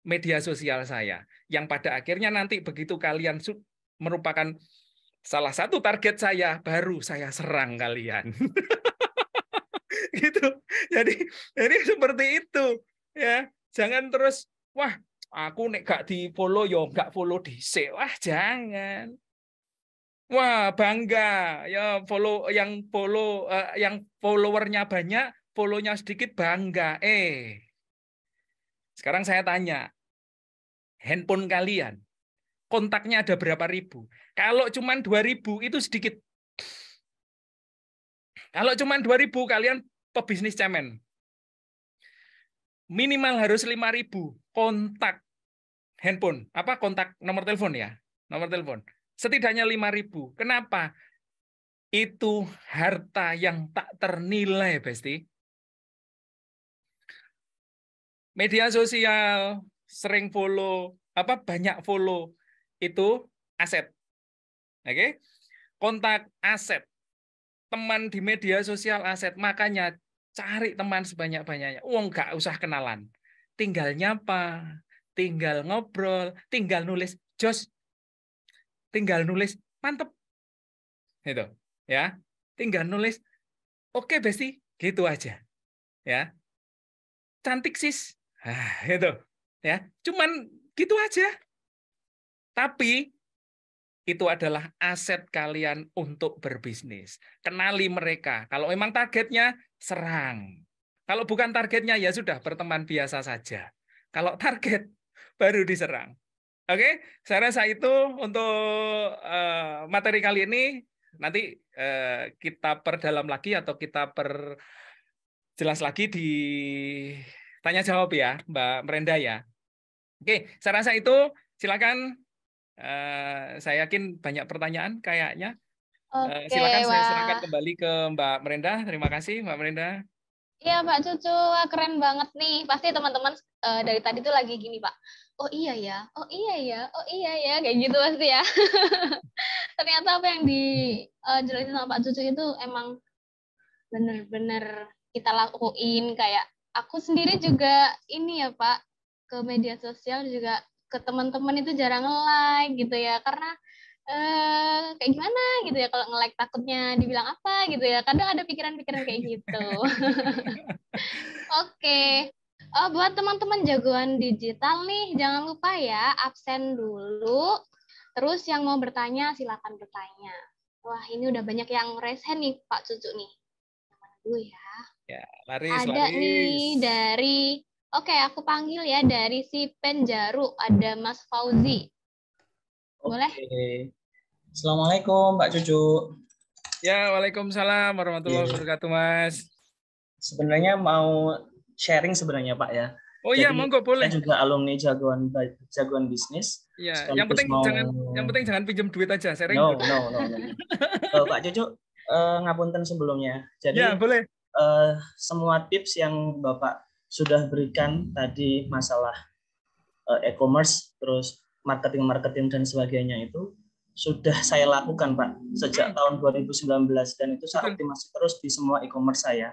media sosial saya. Yang pada akhirnya nanti begitu kalian merupakan salah satu target saya, baru saya serang kalian. Gitu. Jadi seperti itu. Ya, jangan terus, wah, aku nek gak di follow yo gak follow dhisik. Wah, jangan. Wah, bangga ya yang followernya banyak, follow-nya sedikit, bangga. Sekarang saya tanya, handphone kalian kontaknya ada berapa ribu? Kalau cuma 2.000 itu sedikit. Kalau cuma 2.000 kalian pebisnis cemen. Minimal harus 5.000 kontak handphone, kontak nomor telepon ya, nomor telepon. Setidaknya 5.000. Kenapa? Itu harta yang tak ternilai, Besti. Media sosial, sering follow, banyak follow, itu aset. Oke? Kontak aset. Teman di media sosial aset. Makanya cari teman sebanyak-banyaknya. Nggak usah kenalan. Tinggal nyapa, tinggal ngobrol, tinggal nulis, Jos. Tinggal nulis, mantep. Gitu, ya. Tinggal nulis, oke Besti, gitu aja. Ya. Cantik sis. Gitu. Ya. Cuman gitu aja. Tapi itu adalah aset kalian untuk berbisnis. Kenali mereka. Kalau memang targetnya, serang. Kalau bukan targetnya, ya sudah, berteman biasa saja. Kalau target, baru diserang. Oke, saya rasa itu untuk materi kali ini. Nanti kita perdalam lagi atau kita perjelas lagi di tanya jawab ya, Mbak Merenda ya. Oke, saya rasa itu. Silakan. Saya yakin banyak pertanyaan kayaknya. Oke, Silakan saya wah. serahkan kembali ke Mbak Merenda. Terima kasih, Mbak Merenda. Iya, Mbak Cucu, wah, keren banget nih. Pasti teman-teman dari tadi tuh lagi gini, Pak. Oh iya ya, oh iya ya, oh iya ya, kayak gitu pasti ya. Ternyata apa yang dijelasin sama Pak Cucu itu emang bener-bener kita lakuin. Kayak aku sendiri juga ini ya, Pak, ke media sosial juga ke teman-teman itu jarang nge-like gitu ya, karena kayak gimana gitu ya kalau nge-like takutnya dibilang apa gitu ya. Kadang ada pikiran-pikiran kayak gitu. Oke. Buat teman-teman jagoan digital nih, jangan lupa ya absen dulu. Terus yang mau bertanya silakan bertanya. Wah, ini udah banyak yang raise hand nih, Pak Cucu nih. Yang mana dulu ya? Ya, laris. Ada nih dari, oke, aku panggil ya, dari si Penjaru, ada Mas Fauzi. Boleh? Oke. Assalamualaikum, Mbak Cucu. Ya, waalaikumsalam warahmatullahi wabarakatuh, Mas. Sebenarnya mau sharing sebenarnya, Pak ya. Oh iya, monggo boleh. Saya juga alumni jagoan bisnis. Iya, yang penting jangan pinjam duit aja, sharing. No. Pak Cucu, ngapunten sebelumnya. Jadi ya, boleh. Semua tips yang Bapak sudah berikan tadi masalah e-commerce, terus marketing dan sebagainya itu sudah saya lakukan, Pak, sejak tahun 2019 dan itu saya optimasi terus di semua e-commerce saya.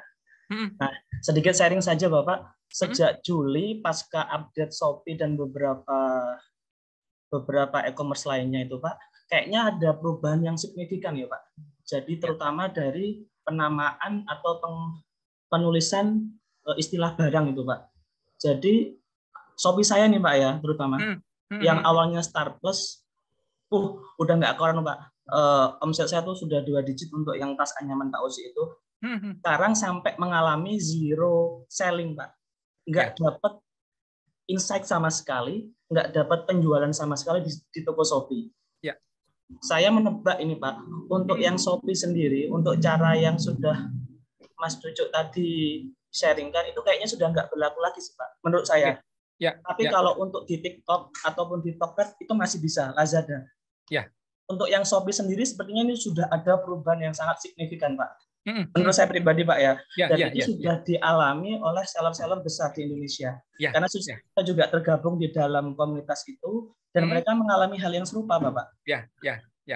Nah, sedikit sharing saja Bapak. Sejak Juli pasca update Shopee dan beberapa e-commerce lainnya itu Pak, kayaknya ada perubahan yang signifikan ya Pak. Jadi terutama dari penamaan atau penulisan istilah barang itu Pak. Jadi Shopee saya nih Pak ya, terutama yang awalnya Star Plus, udah nggak koran Pak. Omset saya tuh sudah 2 digit untuk yang tas anyaman Pak Ozi itu. Sekarang sampai mengalami zero selling Pak. Nggak dapat insight sama sekali, nggak dapat penjualan sama sekali di toko Shopee. Ya. Saya menebak ini Pak, untuk yang Shopee sendiri, untuk cara yang sudah Mas Cucuk tadi sharingkan, itu kayaknya sudah nggak berlaku lagi sih Pak, menurut saya. Ya. Tapi kalau untuk di TikTok ataupun di Tokped itu masih bisa, Lazada. Ya. Untuk yang Shopee sendiri sepertinya ini sudah ada perubahan yang sangat signifikan Pak. Menurut saya pribadi Pak ya. Dan itu sudah dialami oleh seller-seller besar di Indonesia. Karena kita juga tergabung di dalam komunitas itu dan mereka mengalami hal yang serupa Bapak.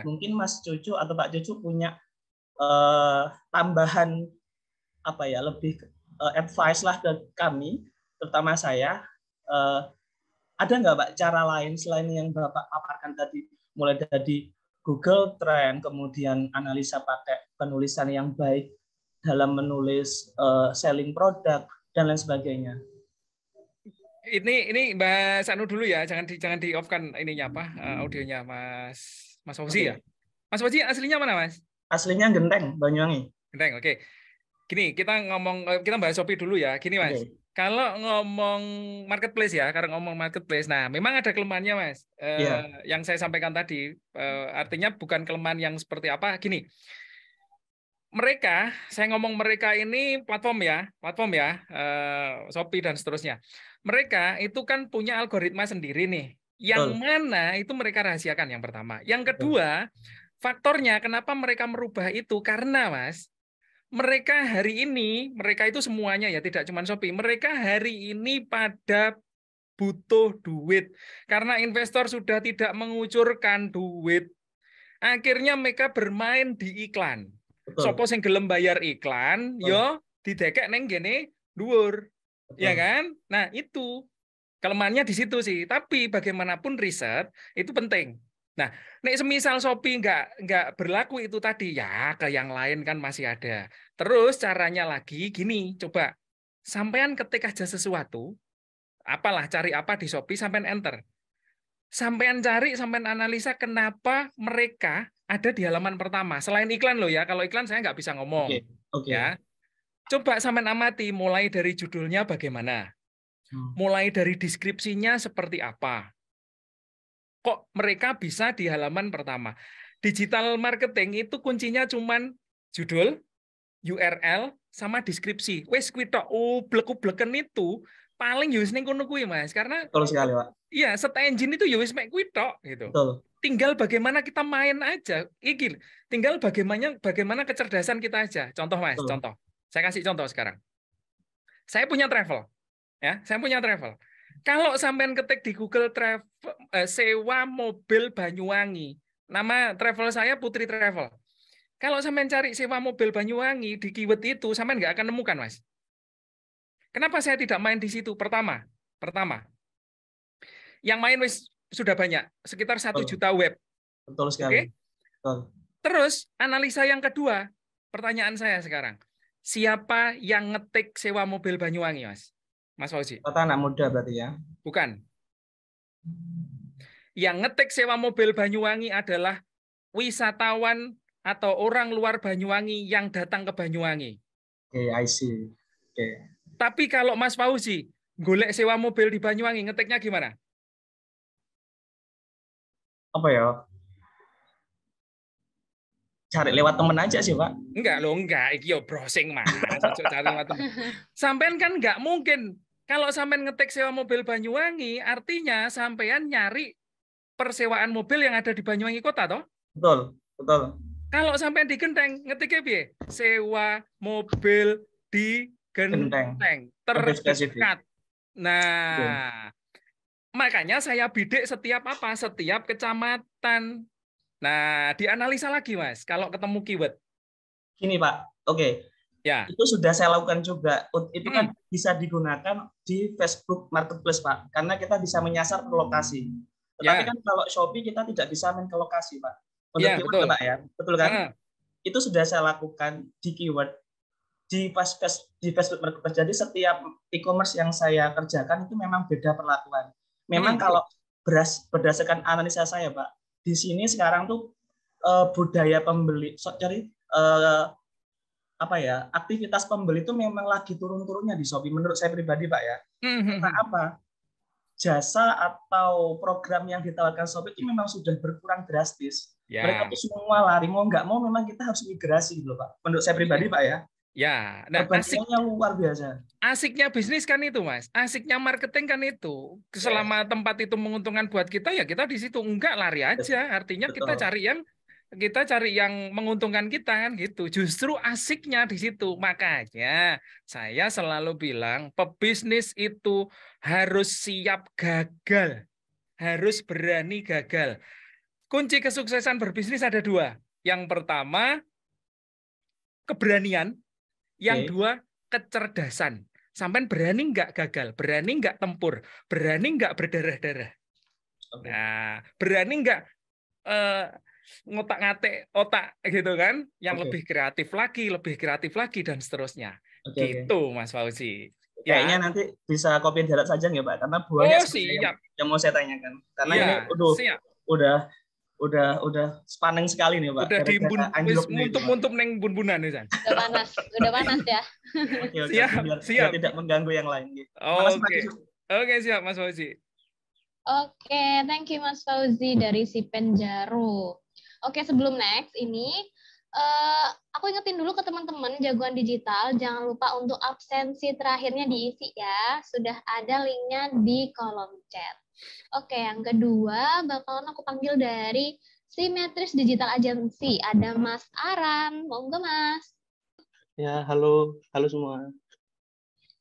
Mungkin Mas Cucu atau Pak Cucu punya tambahan lebih advice lah ke kami, terutama saya. Ada nggak Pak cara lain selain yang Bapak paparkan tadi, mulai dari Google Trend, kemudian analisa pakai penulisan yang baik dalam menulis selling produk dan lain sebagainya. Ini Mbak Sanu dulu ya, jangan di off kan ininya audionya Mas Fauzi ya. Mas Fauzi aslinya mana Mas? Aslinya Genteng, Banyuwangi. Genteng, oke. Gini, kita bahas Shopee dulu ya. Gini Mas. Kalau ngomong marketplace ya, nah memang ada kelemahannya Mas. Yang saya sampaikan tadi, artinya bukan kelemahan yang seperti apa. Gini, saya ngomong mereka ini platform ya, Shopee dan seterusnya. Mereka itu kan punya algoritma sendiri nih, yang mana itu mereka rahasiakan yang pertama. Yang kedua, faktornya kenapa mereka merubah itu karena Mas, mereka hari ini, mereka itu semuanya ya, tidak cuma Shopee, mereka hari ini pada butuh duit. Karena investor sudah tidak mengucurkan duit. Akhirnya mereka bermain di iklan. Sopo sing gelem bayar iklan, yo didekek neng gene dhuwur. Ya kan? Nah, itu kelemahannya di situ sih. Tapi bagaimanapun riset itu penting. Nah, nek semisal Shopee nggak berlaku itu tadi, ya ke yang lain kan masih ada. Terus caranya lagi gini, coba sampean ketik aja sesuatu, cari apa di Shopee, sampean enter. Sampean cari, sampean analisa kenapa mereka ada di halaman pertama. Selain iklan loh ya, kalau iklan saya nggak bisa ngomong. Ya, coba sampean amati mulai dari judulnya bagaimana, mulai dari deskripsinya seperti apa. Kok mereka bisa di halaman pertama? Digital marketing itu kuncinya cuman judul, URL, sama deskripsi. Wes kuwi tok, blek-bleken itu paling yo wis ning kono kuwi Mas. Karena betul sekali, Pak. Iya, set engine itu yo wis mek kuwi tok gitu. Betul. Tinggal bagaimana kita main aja. Iki tinggal bagaimana kecerdasan kita aja. Contoh Mas, contoh. Saya kasih contoh sekarang. Saya punya travel. Ya, saya punya travel. Kalau sampean ketik di Google Travel sewa mobil Banyuwangi, nama travel saya Putri Travel. Kalau sampean cari sewa mobil Banyuwangi di keyword itu, sampean nggak akan nemukan, Mas. Kenapa saya tidak main di situ? Pertama, yang main sudah banyak, sekitar 1 juta web. Betul sekali. Betul. Terus analisa yang kedua, pertanyaan saya sekarang, siapa yang ngetik sewa mobil Banyuwangi, Mas Fauzi? Kata anak muda berarti ya? Bukan. Yang ngetik sewa mobil Banyuwangi adalah wisatawan atau orang luar Banyuwangi yang datang ke Banyuwangi. Oke, I see. Oke. Tapi kalau Mas Fauzi golek sewa mobil di Banyuwangi, ngetiknya gimana? Apa ya? Cari lewat temen aja sih, Pak. Enggak. Iki yo browsing Mas. Cari lewat temen. Sampean kan enggak mungkin. Kalau sampean ngetik sewa mobil Banyuwangi, artinya sampean nyari persewaan mobil yang ada di Banyuwangi kota, toh? Betul. Kalau sampean di Genteng, ngetiknya piye? Sewa mobil di Genteng. Terdekat. Nah, makanya saya bidik setiap kecamatan. Nah, dianalisa lagi, Mas, kalau ketemu keyword. Gini, Pak. Oke. Ya. Itu sudah saya lakukan juga. Itu kan bisa digunakan di Facebook Marketplace, Pak. Karena kita bisa menyasar ke lokasi. Tetapi Ya. kan kalau Shopee kita tidak bisa main ke lokasi, Pak. Untuk Ya, keyword, betul. Pak ya. Betul kan? Heeh. Itu sudah saya lakukan di keyword di Facebook Marketplace. Jadi setiap e-commerce yang saya kerjakan itu memang beda perlakuan. Memang kalau berdasarkan analisa saya, Pak, di sini sekarang tuh budaya pembeli, aktivitas pembeli itu memang lagi turun-turunnya di Shopee menurut saya pribadi, Pak ya. Karena apa? Jasa atau program yang ditawarkan Shopee itu memang sudah berkurang drastis. Ya. Mereka tuh semua lari, mau nggak mau memang kita harus migrasi gitu, Pak. Menurut saya pribadi, Pak ya. Ya, nah perbandingannya luar biasa. Asiknya bisnis kan itu, Mas. Asiknya marketing kan itu. Selama tempat itu menguntungkan buat kita, ya kita di situ. Enggak, lari aja. Artinya kita cari yang menguntungkan kita kan gitu. Justru asiknya di situ. Makanya saya selalu bilang pebisnis itu harus siap gagal. Harus berani gagal. Kunci kesuksesan berbisnis ada 2. Yang pertama, keberanian. Yang 2, kecerdasan. Sampai berani nggak gagal, berani nggak tempur, berani nggak berdarah-darah. Nah, berani nggak ngotak-ngatik otak gitu kan, yang lebih kreatif lagi dan seterusnya. Gitu, Mas Fauzi. Kayaknya nanti bisa kopi darat saja nggak, Pak? Karena buahnya yang mau saya tanyakan. Karena ini udah spaneng sekali nih, Pak. Udah dimuntup-muntup neng bun-bunan nih, San. Udah panas ya. Siap. Tidak mengganggu yang lain. Oke, siap Mas Fauzi. Oke, thank you Mas Fauzi dari si Penjaro. Oke, sebelum next ini aku ingetin dulu ke teman-teman jagoan digital, jangan lupa untuk absensi terakhirnya diisi ya. Sudah ada linknya di kolom chat. Oke, yang kedua bakalan aku panggil dari Simetris Digital Agency. Ada Mas Aran. Monggo, Mas. Ya, halo semua.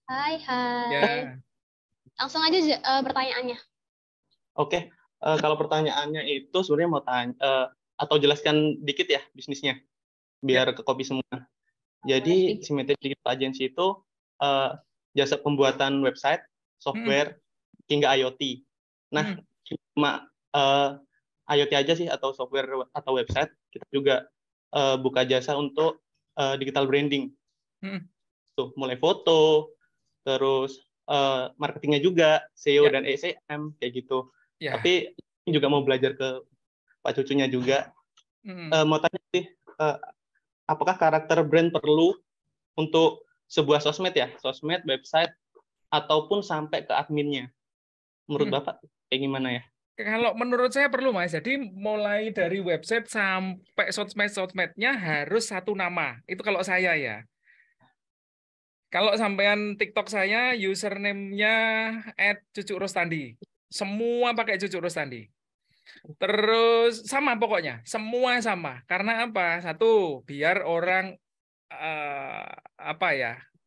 Hai. Ya. Langsung aja pertanyaannya. Oke, kalau pertanyaannya itu sebenarnya mau tanya atau jelaskan dikit ya bisnisnya, biar ke copy semua. Jadi Simetris Digital Agency itu jasa pembuatan website, software, hingga IoT. Nah, cuma IoT aja sih atau software atau website, kita juga buka jasa untuk digital branding. Tuh, mulai foto, terus marketingnya juga, SEO dan SEM kayak gitu. Tapi ini juga mau belajar ke Pak Cucunya juga. Mau tanya sih, apakah karakter brand perlu untuk sebuah sosmed ya, sosmed, website, ataupun sampai ke adminnya? Menurut Bapak kayak gimana ya? Kalau menurut saya perlu, Mas. Jadi mulai dari website sampai sosmed-sosmednya harus satu nama. Itu kalau saya ya. Kalau sampean TikTok saya username-nya @cucurostandi. Semua pakai Cucuk Rostandi. Terus sama pokoknya, semua sama. Karena apa? Satu, biar orang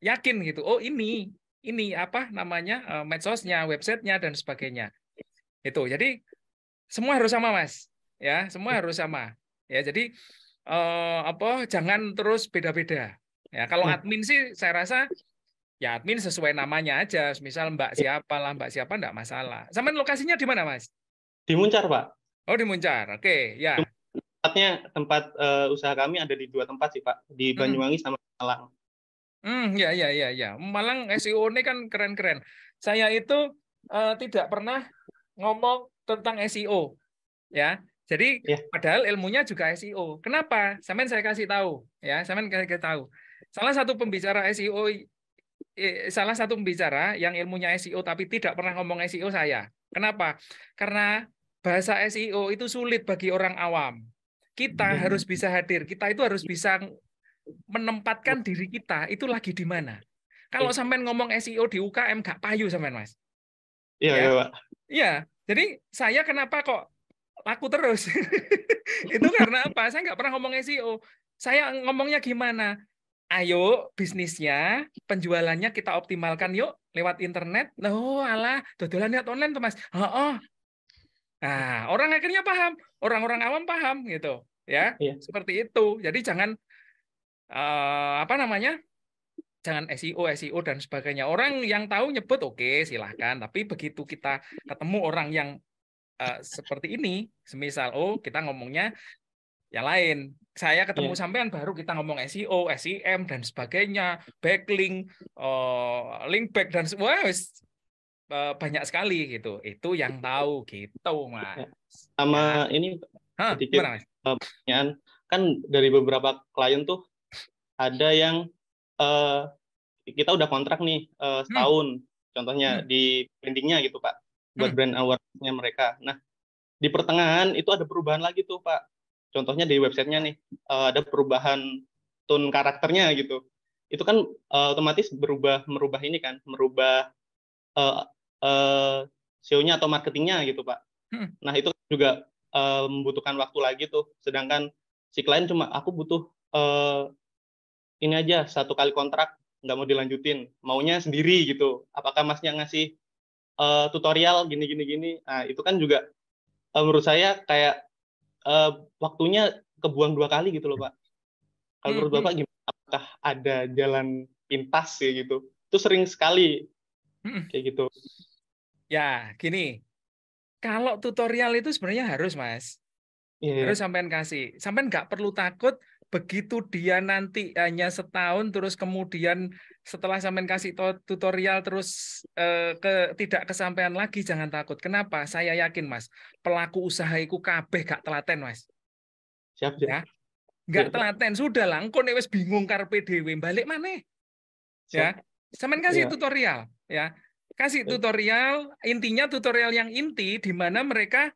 yakin gitu. Oh, ini apa namanya? Medsosnya, websitenya dan sebagainya. Itu. Jadi semua harus sama, Mas. Ya, semua harus sama. Ya, jadi jangan terus beda-beda. Ya, kalau admin sih saya rasa ya admin sesuai namanya aja. Misal Mbak siapa enggak masalah. Sampai lokasinya di mana, Mas? Di Muncar, Pak. Oh, di Muncar. Oke, ya. Tempat usaha kami ada di 2 tempat sih, Pak. Di Banyuwangi sama Malang. Ya. Malang SEO ini kan keren-keren. Saya itu tidak pernah ngomong tentang SEO. Ya. Jadi padahal ilmunya juga SEO. Kenapa? Saya kasih tahu, ya. Salah satu pembicara yang ilmunya SEO tapi tidak pernah ngomong SEO saya. Kenapa? Karena bahasa SEO itu sulit bagi orang awam. Kita harus bisa hadir. Kita itu harus bisa menempatkan diri kita itu lagi di mana. Kalau sampean ngomong SEO di UKM gak payu sampean, Mas. Iya, Pak. Iya. Jadi saya kenapa kok laku terus? Itu karena apa? Saya nggak pernah ngomong SEO. Saya ngomongnya gimana? Ayo bisnisnya, penjualannya kita optimalkan yuk lewat internet. Alah, dodolan lihat online tuh, Mas. Nah, orang akhirnya paham, orang-orang awam paham gitu, ya. Seperti itu. Jadi jangan jangan SEO dan sebagainya. Orang yang tahu nyebut oke, silahkan. Tapi begitu kita ketemu orang yang seperti ini, semisal kita ngomongnya yang lain. Saya ketemu sampean baru kita ngomong SEO, SEM dan sebagainya, backlink, link back dan banyak sekali gitu. Itu yang tahu gitu, Mas. Sama ini sedikit pertanyaan, kan dari beberapa klien tuh ada yang kita udah kontrak nih setahun, contohnya di brandingnya gitu Pak, buat brand awareness-nya mereka. Nah, di pertengahan itu ada perubahan lagi tuh Pak. Contohnya di websitenya nih ada perubahan tone karakternya gitu. Itu kan otomatis merubah ini kan, merubah SEO-nya atau marketingnya gitu Pak. Nah itu juga membutuhkan waktu lagi tuh. Sedangkan si klien cuma aku butuh ini aja 1 kali kontrak, nggak mau dilanjutin, maunya sendiri gitu. Apakah Masnya ngasih tutorial gini. Nah itu kan juga menurut saya kayak waktunya kebuang 2 kali gitu loh Pak. Kalau menurut Bapak gimana? Apakah ada jalan pintas ya gitu? Itu sering sekali kayak gitu. Ya gini, kalau tutorial itu sebenarnya harus Mas, harus sampean kasih. Sampean nggak perlu takut begitu dia nanti hanya setahun terus kemudian setelah sampean kasih tutorial terus tidak kesampaian lagi, jangan takut. Kenapa? Saya yakin Mas, pelaku usaha iku kabeh gak telaten Mas. Siap. Ya, nggak telaten sudah lah. Engko nek wis bingung karepe dhewe balik maneh. Ya, sampean kasih tutorial, ya. Kasih tutorial, intinya tutorial yang inti di mana mereka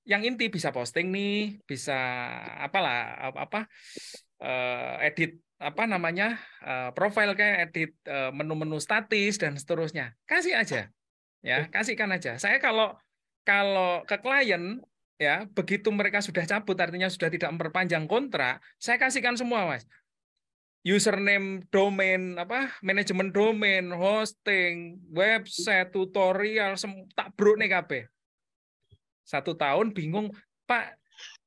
yang inti bisa posting nih, bisa edit profile kayak edit menu-menu statis dan seterusnya. Kasih aja. Ya, kasihkan aja. Saya kalau ke klien ya, begitu mereka sudah cabut artinya sudah tidak memperpanjang kontrak, saya kasihkan semua, Mas. Username, domain, manajemen domain, hosting, website, tutorial, tak bro nih kabeh. 1 tahun bingung, Pak,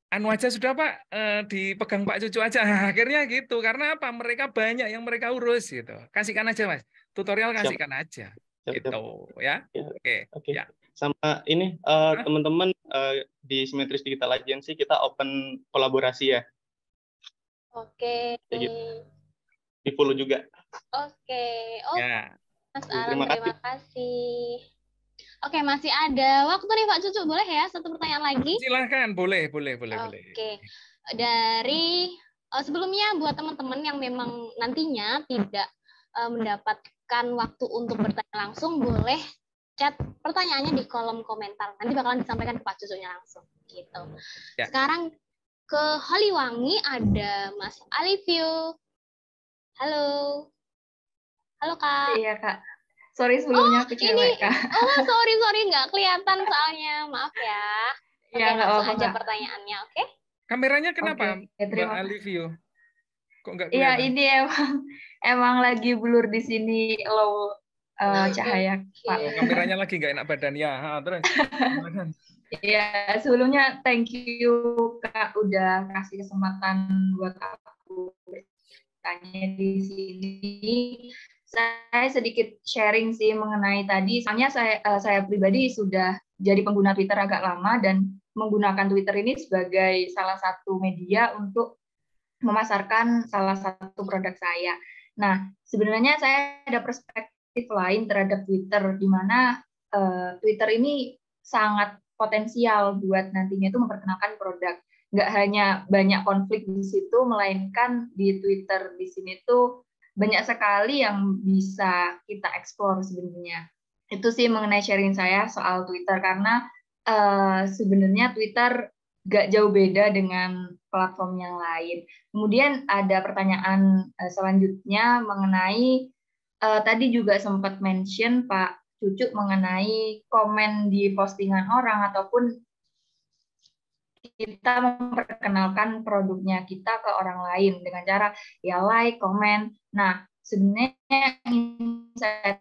anu aja sudah Pak, dipegang Pak Cucu aja. Akhirnya gitu, karena apa? Mereka banyak yang mereka urus gitu. Kasihkan aja Mas, tutorial kasihkan aja. Gitu ya. Oke. Ya. Sama ini teman-teman di Simetris Digital Agency kita open kolaborasi ya. Oke. Di follow juga. Oke. Ya. Mas Alam, terima kasih. Oke, masih ada waktu nih Pak Cucu, boleh ya 1 pertanyaan lagi? Silahkan, boleh. Oke. Dari sebelumnya buat teman-teman yang memang nantinya tidak mendapatkan waktu untuk bertanya langsung, boleh chat pertanyaannya di kolom komentar. Nanti bakalan disampaikan ke Pak Cucunya langsung. Gitu. Ya. Sekarang ke Holiwangi ada Mas Alivio. Halo Kak. Iya Kak. Sorry sebelumnya aku cewek Kak. Sorry nggak kelihatan soalnya, maaf ya. Iya nggak apa-apa. Langsung aja pertanyaannya, oke? Kameranya kenapa, Mbak Alivio? Kok nggak kelihatan? Iya ini emang lagi blur di sini low cahaya Pak. Kameranya lagi nggak enak badan ya. Terus. Iya sebelumnya thank you Kak udah kasih kesempatan buat aku bertanya di sini. Saya sedikit sharing sih mengenai tadi. Soalnya saya pribadi sudah jadi pengguna Twitter agak lama dan menggunakan Twitter ini sebagai salah satu media untuk memasarkan salah satu produk saya. Nah, sebenarnya saya ada perspektif lain terhadap Twitter, di mana Twitter ini sangat potensial buat nantinya itu memperkenalkan produk. Nggak hanya banyak konflik di situ, melainkan di Twitter di sini tuh banyak sekali yang bisa kita eksplor sebenarnya. Itu sih mengenai sharing saya soal Twitter, karena sebenarnya Twitter gak jauh beda dengan platform yang lain. Kemudian ada pertanyaan selanjutnya mengenai tadi juga sempat mention Pak Cucu mengenai komen di postingan orang ataupun kita memperkenalkan produknya kita ke orang lain dengan cara ya like, komen. Nah, sebenarnya yang saya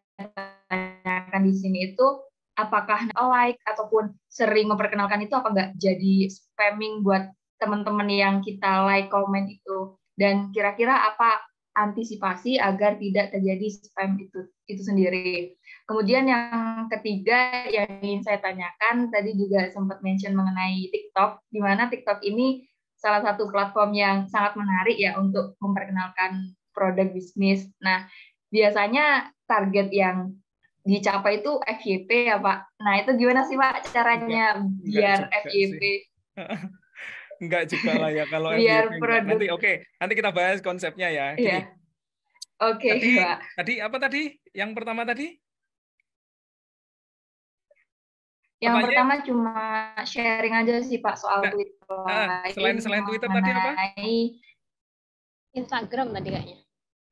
tanyakan di sini itu apakah like ataupun sering memperkenalkan itu apa nggak jadi spamming buat teman-teman yang kita like, komen itu? Dan kira-kira apa antisipasi agar tidak terjadi spam itu sendiri. Kemudian yang ketiga yang ingin saya tanyakan, tadi juga sempat mention mengenai TikTok, di mana TikTok ini salah satu platform yang sangat menarik ya untuk memperkenalkan produk bisnis. Nah, biasanya target yang dicapai itu FYP ya Pak. Nah, itu gimana sih Pak caranya biar FYP? Enggak juga lah ya kalau biar FYP. produk... Nanti kita bahas konsepnya ya. Gini. Iya. Oke, Pak. Tadi apa tadi? Yang pertama tadi? Yang pertama cuma sharing aja sih Pak soal Twitter. Selain Twitter tadi apa? Instagram tadi kayaknya.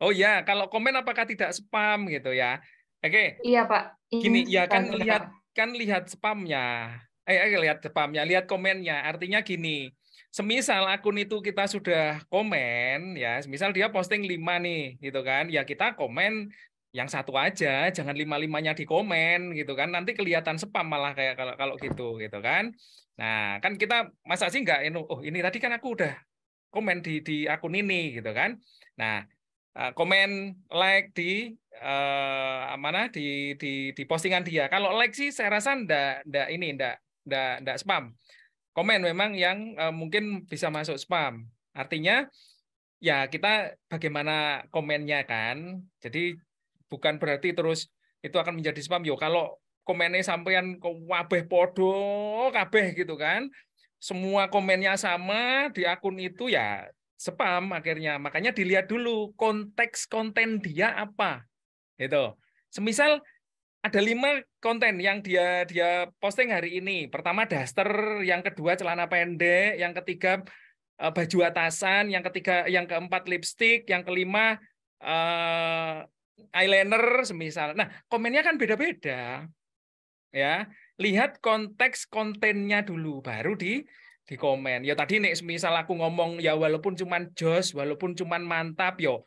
Oh ya, kalau komen apakah tidak spam gitu ya? Oke. Iya Pak. Gini ya kan lihat spamnya. Lihat spamnya, lihat komennya. Artinya gini. Semisal akun itu kita sudah komen ya, misal dia posting 5 nih gitu kan. Ya kita komen yang satu aja, jangan 5-5-nya di komen gitu kan, nanti kelihatan spam malah kayak kalau gitu kan. Nah kan kita masa sih nggak ini tadi kan aku udah komen di akun ini gitu kan. Nah komen like di di postingan dia. Kalau like sih saya rasa ndak spam. Komen memang yang mungkin bisa masuk spam. Artinya ya kita bagaimana komennya kan. Jadi bukan berarti terus itu akan menjadi spam. Yo kalau komennya sampean kabeh podo kabeh gitu kan. Semua komennya sama di akun itu ya spam akhirnya. Makanya dilihat dulu konteks konten dia apa. Gitu. Semisal ada 5 konten yang dia posting hari ini. Pertama daster, yang kedua celana pendek, yang ketiga baju atasan, yang keempat lipstick, yang kelima eyeliner semisal. Nah, komennya kan beda-beda. Ya, lihat konteks kontennya dulu baru di komen. Ya tadi nih semisal aku ngomong ya walaupun cuman jos, walaupun cuman mantap yo.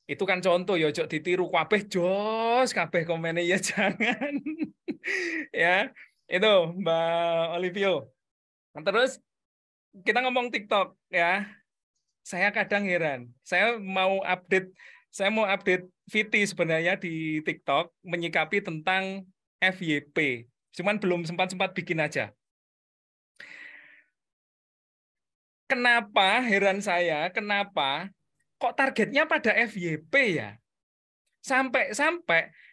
Itu kan contoh ya ojo ditiru kabeh jos, kabeh komennya ya jangan. Ya, itu Mbak Olivio. Terus kita ngomong TikTok ya. Saya kadang heran. Saya mau update Viti sebenarnya di TikTok menyikapi tentang FYP. Cuman belum sempat bikin aja. Kenapa heran saya? Kenapa kok targetnya pada FYP ya? Sampai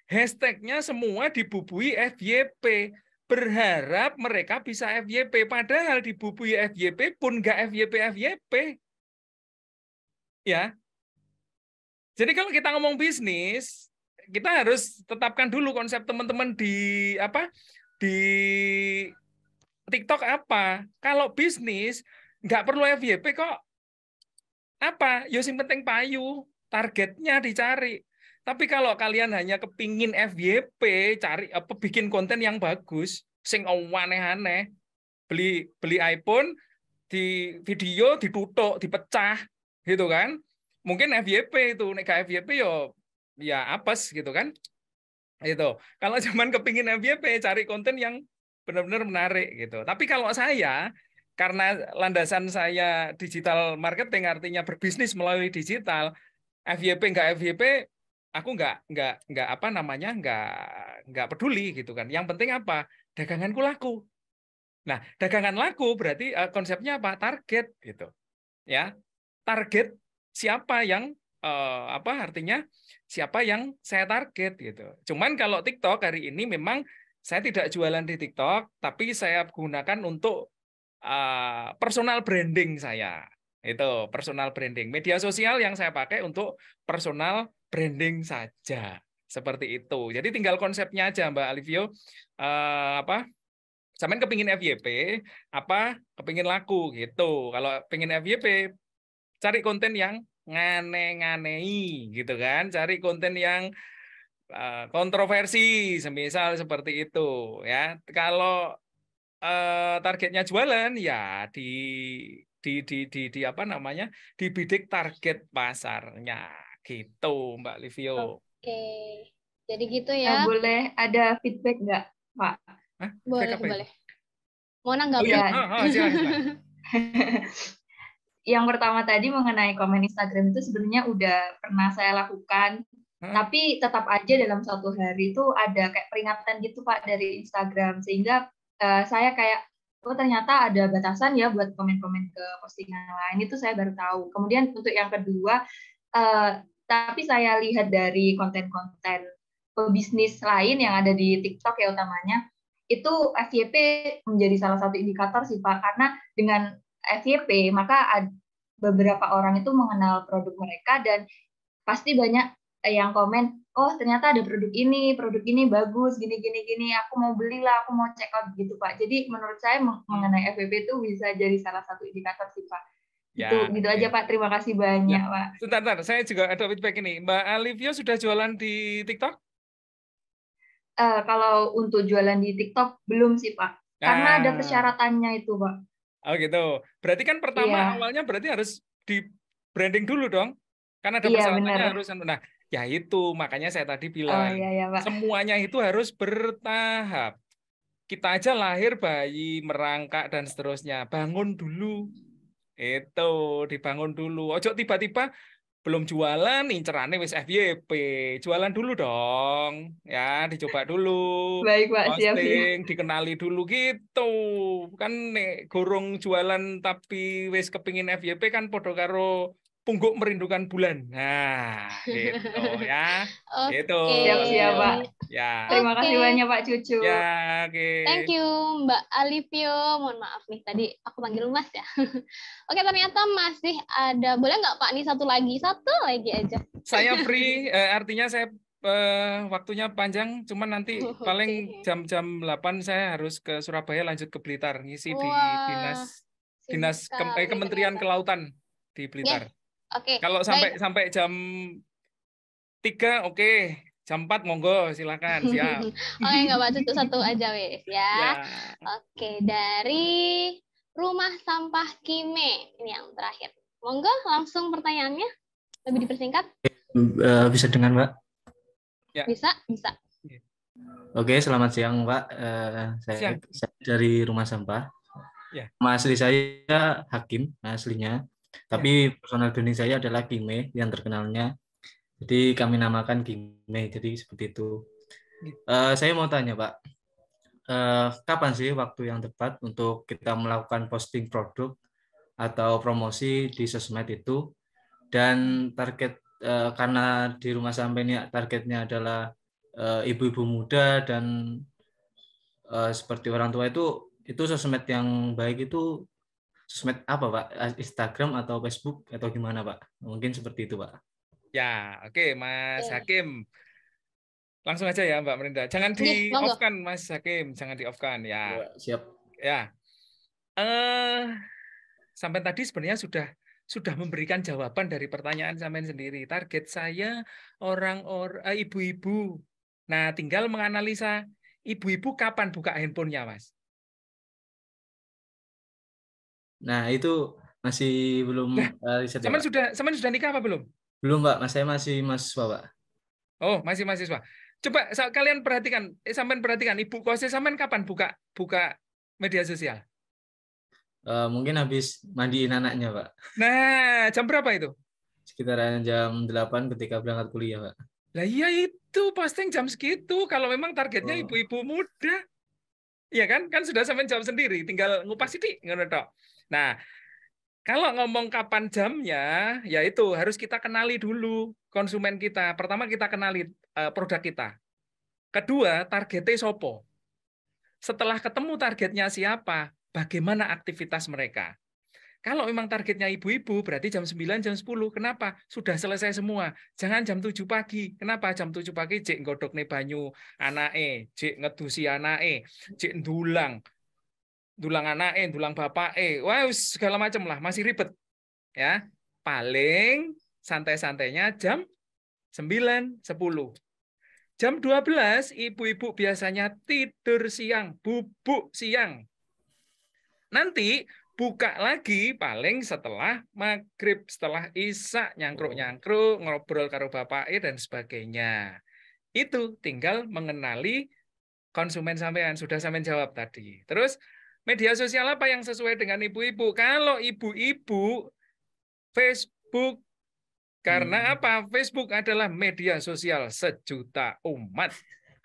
hashtagnya semua dibubui FYP. Berharap mereka bisa FYP. Padahal dibubui FYP pun nggak FYP. Ya. Jadi kalau kita ngomong bisnis, kita harus tetapkan dulu konsep teman-teman di TikTok apa. Kalau bisnis nggak perlu FYP kok. Apa? Yo sing penting payu, targetnya dicari. Tapi kalau kalian hanya kepingin FYP, cari bikin konten yang bagus, sing aneh-aneh, beli iPhone, di video ditutuk, dipecah, gitu kan? Mungkin FYP itu, nek FYP ya apes gitu kan? Itu. Kalau cuman kepingin FYP, cari konten yang benar-benar menarik gitu. Tapi kalau saya, karena landasan saya digital marketing, artinya berbisnis melalui digital, FYP nggak FYP, aku nggak peduli gitu kan. Yang penting apa? Daganganku laku. Nah, dagangan laku berarti konsepnya apa? Target gitu. Ya. Target siapa yang artinya siapa yang saya target gitu. Cuman kalau TikTok hari ini memang saya tidak jualan di TikTok, tapi saya gunakan untuk personal branding saya. Itu personal branding. Media sosial yang saya pakai untuk personal branding saja. Seperti itu. Jadi tinggal konsepnya aja Mbak Olivio. Sampean kepingin FYP, kepingin laku gitu. Kalau kepingin FYP, cari konten yang ngane-nganei gitu kan. Cari konten yang kontroversi, semisal seperti itu ya. Kalau targetnya jualan ya dibidik target pasarnya gitu Mbak Livio. Oke. Jadi gitu ya. Boleh ada feedback nggak Pak? Hah? Boleh. Mau nanggap silakan. yang pertama tadi mengenai komen Instagram itu sebenarnya udah pernah saya lakukan, tapi tetap aja dalam satu hari itu ada kayak peringatan gitu Pak dari Instagram, sehingga saya kayak oh ternyata ada batasan ya buat komen-komen ke postingan lain, itu saya baru tahu. Kemudian untuk yang kedua, tapi saya lihat dari konten-konten pebisnis lain yang ada di TikTok ya utamanya, itu FYP menjadi salah satu indikator sih Pak, karena dengan FYP maka beberapa orang itu mengenal produk mereka dan pasti banyak yang komen, oh ternyata ada produk ini bagus, gini, aku mau belilah, aku mau check out gitu Pak. Jadi menurut saya mengenai FYP itu bisa jadi salah satu indikator sih Pak. Ya, gitu aja Pak, terima kasih banyak Pak. Sebentar, saya juga ada feedback ini. Mbak Alivia sudah jualan di TikTok? Kalau untuk jualan di TikTok belum sih Pak, karena ada persyaratannya itu Pak. Oh gitu. Berarti kan pertama awalnya berarti harus di branding dulu dong, karena ada persyaratannya harus. Nah, ya itu makanya saya tadi bilang semuanya itu harus bertahap. Kita aja lahir bayi, merangkak dan seterusnya, bangun dulu. Itu dibangun dulu. Ojo tiba-tiba belum jualan, incerannya wis FYP. Jualan dulu dong, ya dicoba dulu. Baik Pak, posting, dikenali dulu gitu. Kan nek gorong jualan tapi wis kepingin FYP kan podo karo pungguk merindukan bulan. Nah, gitu ya. Gitu. Siap Pak. Ya. Terima kasih banyak Pak Cucu. Ya, oke. Thank you Mbak Alivio. Mohon maaf nih tadi aku panggil Mas ya. Oke, ternyata masih ada. Boleh nggak Pak nih satu lagi aja. Saya free, artinya saya waktunya panjang, cuman nanti paling jam 8 saya harus ke Surabaya lanjut ke Blitar ngisi di dinas Kementerian Kelautan di Blitar. Oke. Kalau sampai jam 3 oke. Jam 4 monggo silakan, siap. Oke, nggak Pak Cucu, satu aja wes ya. Oke, dari Rumah Sampah Kime ini yang terakhir. Monggo langsung pertanyaannya lebih dipersingkat. Bisa dengan Mbak? Ya. Bisa. Oke, selamat siang Pak. Saya dari Rumah Sampah. Ya. Nama asli saya Hakim, aslinya. Tapi personal branding saya adalah Kime yang terkenalnya. Jadi kami namakan Kime, jadi seperti itu. Saya mau tanya Pak, kapan sih waktu yang tepat untuk kita melakukan posting produk atau promosi di sosmed itu? Dan target, karena di Rumah Sampah ini targetnya adalah ibu-ibu muda dan seperti orang tua, itu sosmed yang baik itu sosmed apa Pak? Instagram atau Facebook atau gimana Pak? Mungkin seperti itu Pak. Ya, oke Mas Hakim. Langsung aja ya Mbak Merinda. Jangan di-off-kan Mas Hakim, jangan di-off-kan ya. Siap. Ya. Sampai tadi sebenarnya sudah memberikan jawaban dari pertanyaan sampean sendiri. Target saya orang-orang ibu-ibu. Nah, tinggal menganalisa ibu-ibu kapan buka handphonenya, Mas. Nah, itu masih belum riset. Sampean sudah nikah apa belum? Belum, Pak. Saya masih mahasiswa, Pak. Oh, masih mahasiswa. Coba kalian perhatikan, sampean perhatikan ibu kosnya sampean kapan buka media sosial? Mungkin habis mandiin anaknya, Pak. Nah, jam berapa itu? Sekitaran jam 8 ketika berangkat kuliah, Pak. Lah iya itu posting jam segitu kalau memang targetnya ibu-ibu muda. Iya kan? Kan sudah sampean jawab sendiri, tinggal ngupas sithik ngono tok. Nah, kalau ngomong kapan jamnya, ya itu harus kita kenali dulu konsumen kita. Pertama kita kenali produk kita. Kedua, targetnya sopo. Setelah ketemu targetnya siapa, bagaimana aktivitas mereka. Kalau memang targetnya ibu-ibu, berarti jam 9, jam 10. Kenapa? Sudah selesai semua. Jangan jam 7 pagi. Kenapa? Jam 7 pagi cek nggodokne banyu anake, cek ngedusi anake, cek ndulang anake, ndulang bapake. Wah, segala macam lah, masih ribet. Ya. Paling santai-santainya jam 9, 10. Jam 12, ibu-ibu biasanya tidur siang, bubuk siang. Nanti buka lagi paling setelah maghrib, setelah isya, nyangkruk-nyangkruk, ngobrol karo bapake dan sebagainya. Itu tinggal mengenali konsumen sampean. Sudah sampean jawab tadi. Terus media sosial apa yang sesuai dengan ibu-ibu? Kalau ibu-ibu Facebook. Karena apa? Facebook adalah media sosial sejuta umat.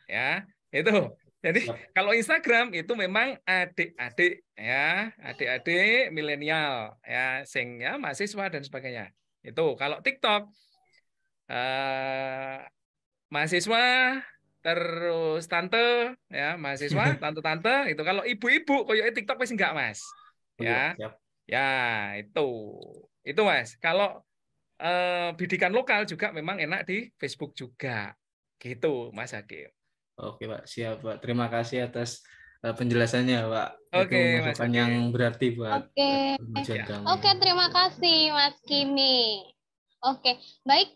Ya, itu. Jadi kalau Instagram itu memang adik-adik ya, adik-adik milenial ya, sing ya mahasiswa dan sebagainya. Itu kalau TikTok mahasiswa terus tante ya, mahasiswa tante-tante itu. Kalau ibu-ibu koyo TikTok wis enggak, Mas. Ya. Ya, itu Mas. Kalau bidikan lokal juga memang enak di Facebook juga. Gitu, Mas Hakim. Oke, Pak. Siap, Pak. Terima kasih atas penjelasannya, Pak. Oke, itu masukan yang berarti buat kemajuan kami. Oke, terima kasih Mas Kimi. Oke, baik.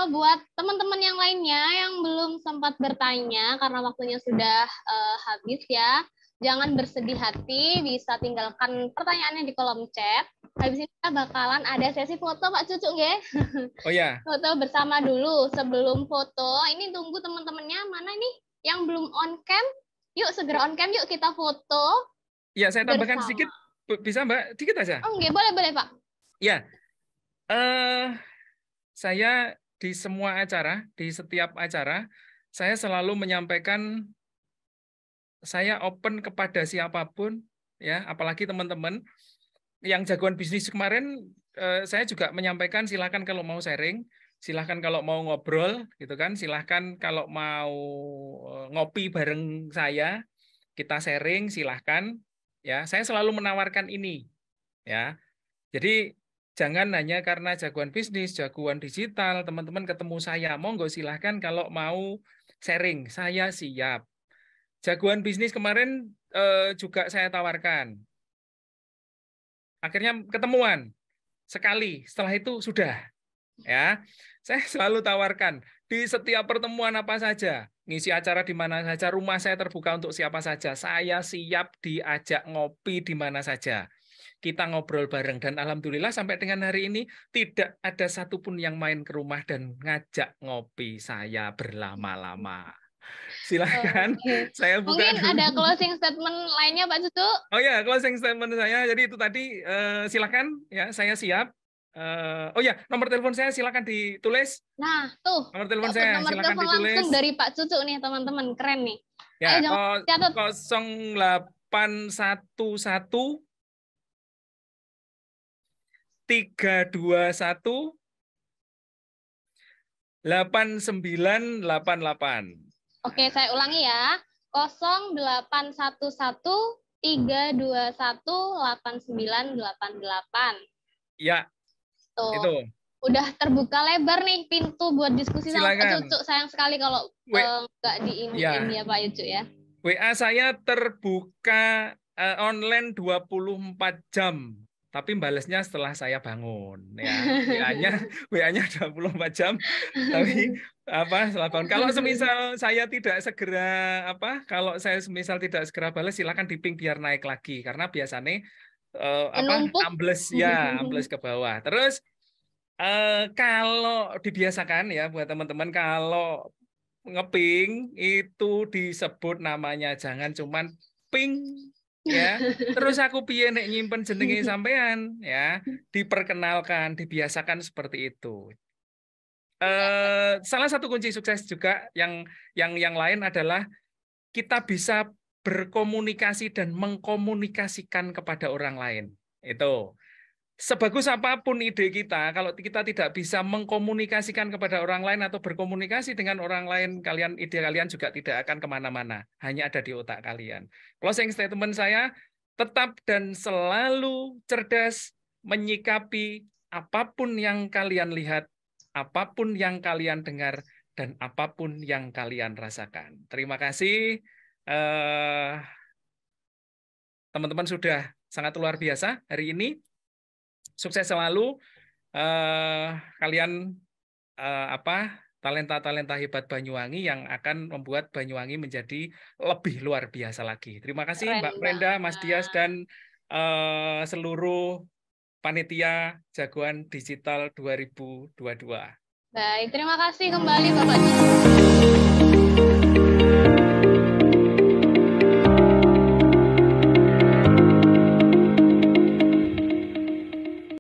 Buat teman-teman yang lainnya yang belum sempat bertanya karena waktunya sudah habis ya, jangan bersedih hati, bisa tinggalkan pertanyaannya di kolom chat. Habis ini kita bakalan ada sesi foto Pak Cucu, nggih? Oh ya. Foto bersama dulu. Sebelum foto, ini tunggu teman-temannya mana nih yang belum on cam. Yuk segera on cam, yuk kita foto. Ya, saya tambahkan sedikit. Bisa, Mbak? Dikit aja. Oh, nggih, boleh, Pak. Ya. Saya di semua acara, di setiap acara, saya selalu menyampaikan saya open kepada siapapun, ya, apalagi teman-teman yang jagoan bisnis kemarin, saya juga menyampaikan silakan kalau mau sharing, silakan kalau mau ngobrol, gitu kan, silakan kalau mau ngopi bareng saya, kita sharing, silahkan, ya. Saya selalu menawarkan ini, ya. Jadi jangan hanya karena jagoan bisnis, jagoan digital, teman-teman ketemu saya, monggo silahkan kalau mau sharing, saya siap. Jagoan bisnis kemarin juga saya tawarkan. Akhirnya ketemuan sekali, setelah itu sudah. Ya, saya selalu tawarkan di setiap pertemuan apa saja, ngisi acara di mana saja, rumah saya terbuka untuk siapa saja. Saya siap diajak ngopi di mana saja. Kita ngobrol bareng dan alhamdulillah sampai dengan hari ini tidak ada satupun yang main ke rumah dan ngajak ngopi saya berlama-lama. Silakan, saya buka mungkin dulu. Ada closing statement lainnya Pak Cucu? Oh ya, closing statement saya. Jadi itu tadi silakan ya, saya siap. Oh ya, nomor telepon saya silakan ditulis. Nah, tuh. Nomor telepon saya silakan ditulis. Langsung dari Pak Cucu nih, teman-teman. Keren nih. Ya, ayo, 0811 321 8988. Oke, saya ulangi ya. 0811 321 8988. Ya. Tuh. Itu. Udah terbuka lebar nih pintu buat diskusi sama Pak Cucu. Sayang sekali kalau nggak diiniin ya Pak Cucu ya. WA saya terbuka online 24 jam. Tapi balasnya setelah saya bangun ya. WA-nya 24 jam. Tapi setelah bangun. Kalau semisal saya tidak segera kalau saya semisal tidak segera balas, silakan diping biar naik lagi karena biasanya ambles ke bawah. Terus kalau dibiasakan ya buat teman-teman, kalau ngeping itu disebut namanya, jangan cuman ping ya. Terus aku piye nek nyimpen jenenge sampean ya, diperkenalkan, dibiasakan seperti itu. Salah satu kunci sukses juga yang lain adalah kita bisa berkomunikasi dan mengkomunikasikan kepada orang lain. Itu. Sebagus apapun ide kita, kalau kita tidak bisa mengkomunikasikan kepada orang lain atau berkomunikasi dengan orang lain, ide kalian juga tidak akan kemana-mana. Hanya ada di otak kalian. Closing statement saya, tetap dan selalu cerdas menyikapi apapun yang kalian lihat, apapun yang kalian dengar, dan apapun yang kalian rasakan. Terima kasih. Teman-teman sudah sangat luar biasa hari ini. Sukses selalu kalian talenta-talenta hebat Banyuwangi yang akan membuat Banyuwangi menjadi lebih luar biasa lagi. Terima kasih Mbak Brenda, Mas Dias dan seluruh panitia Jagoan Digital 2022. Baik, terima kasih kembali Bapak.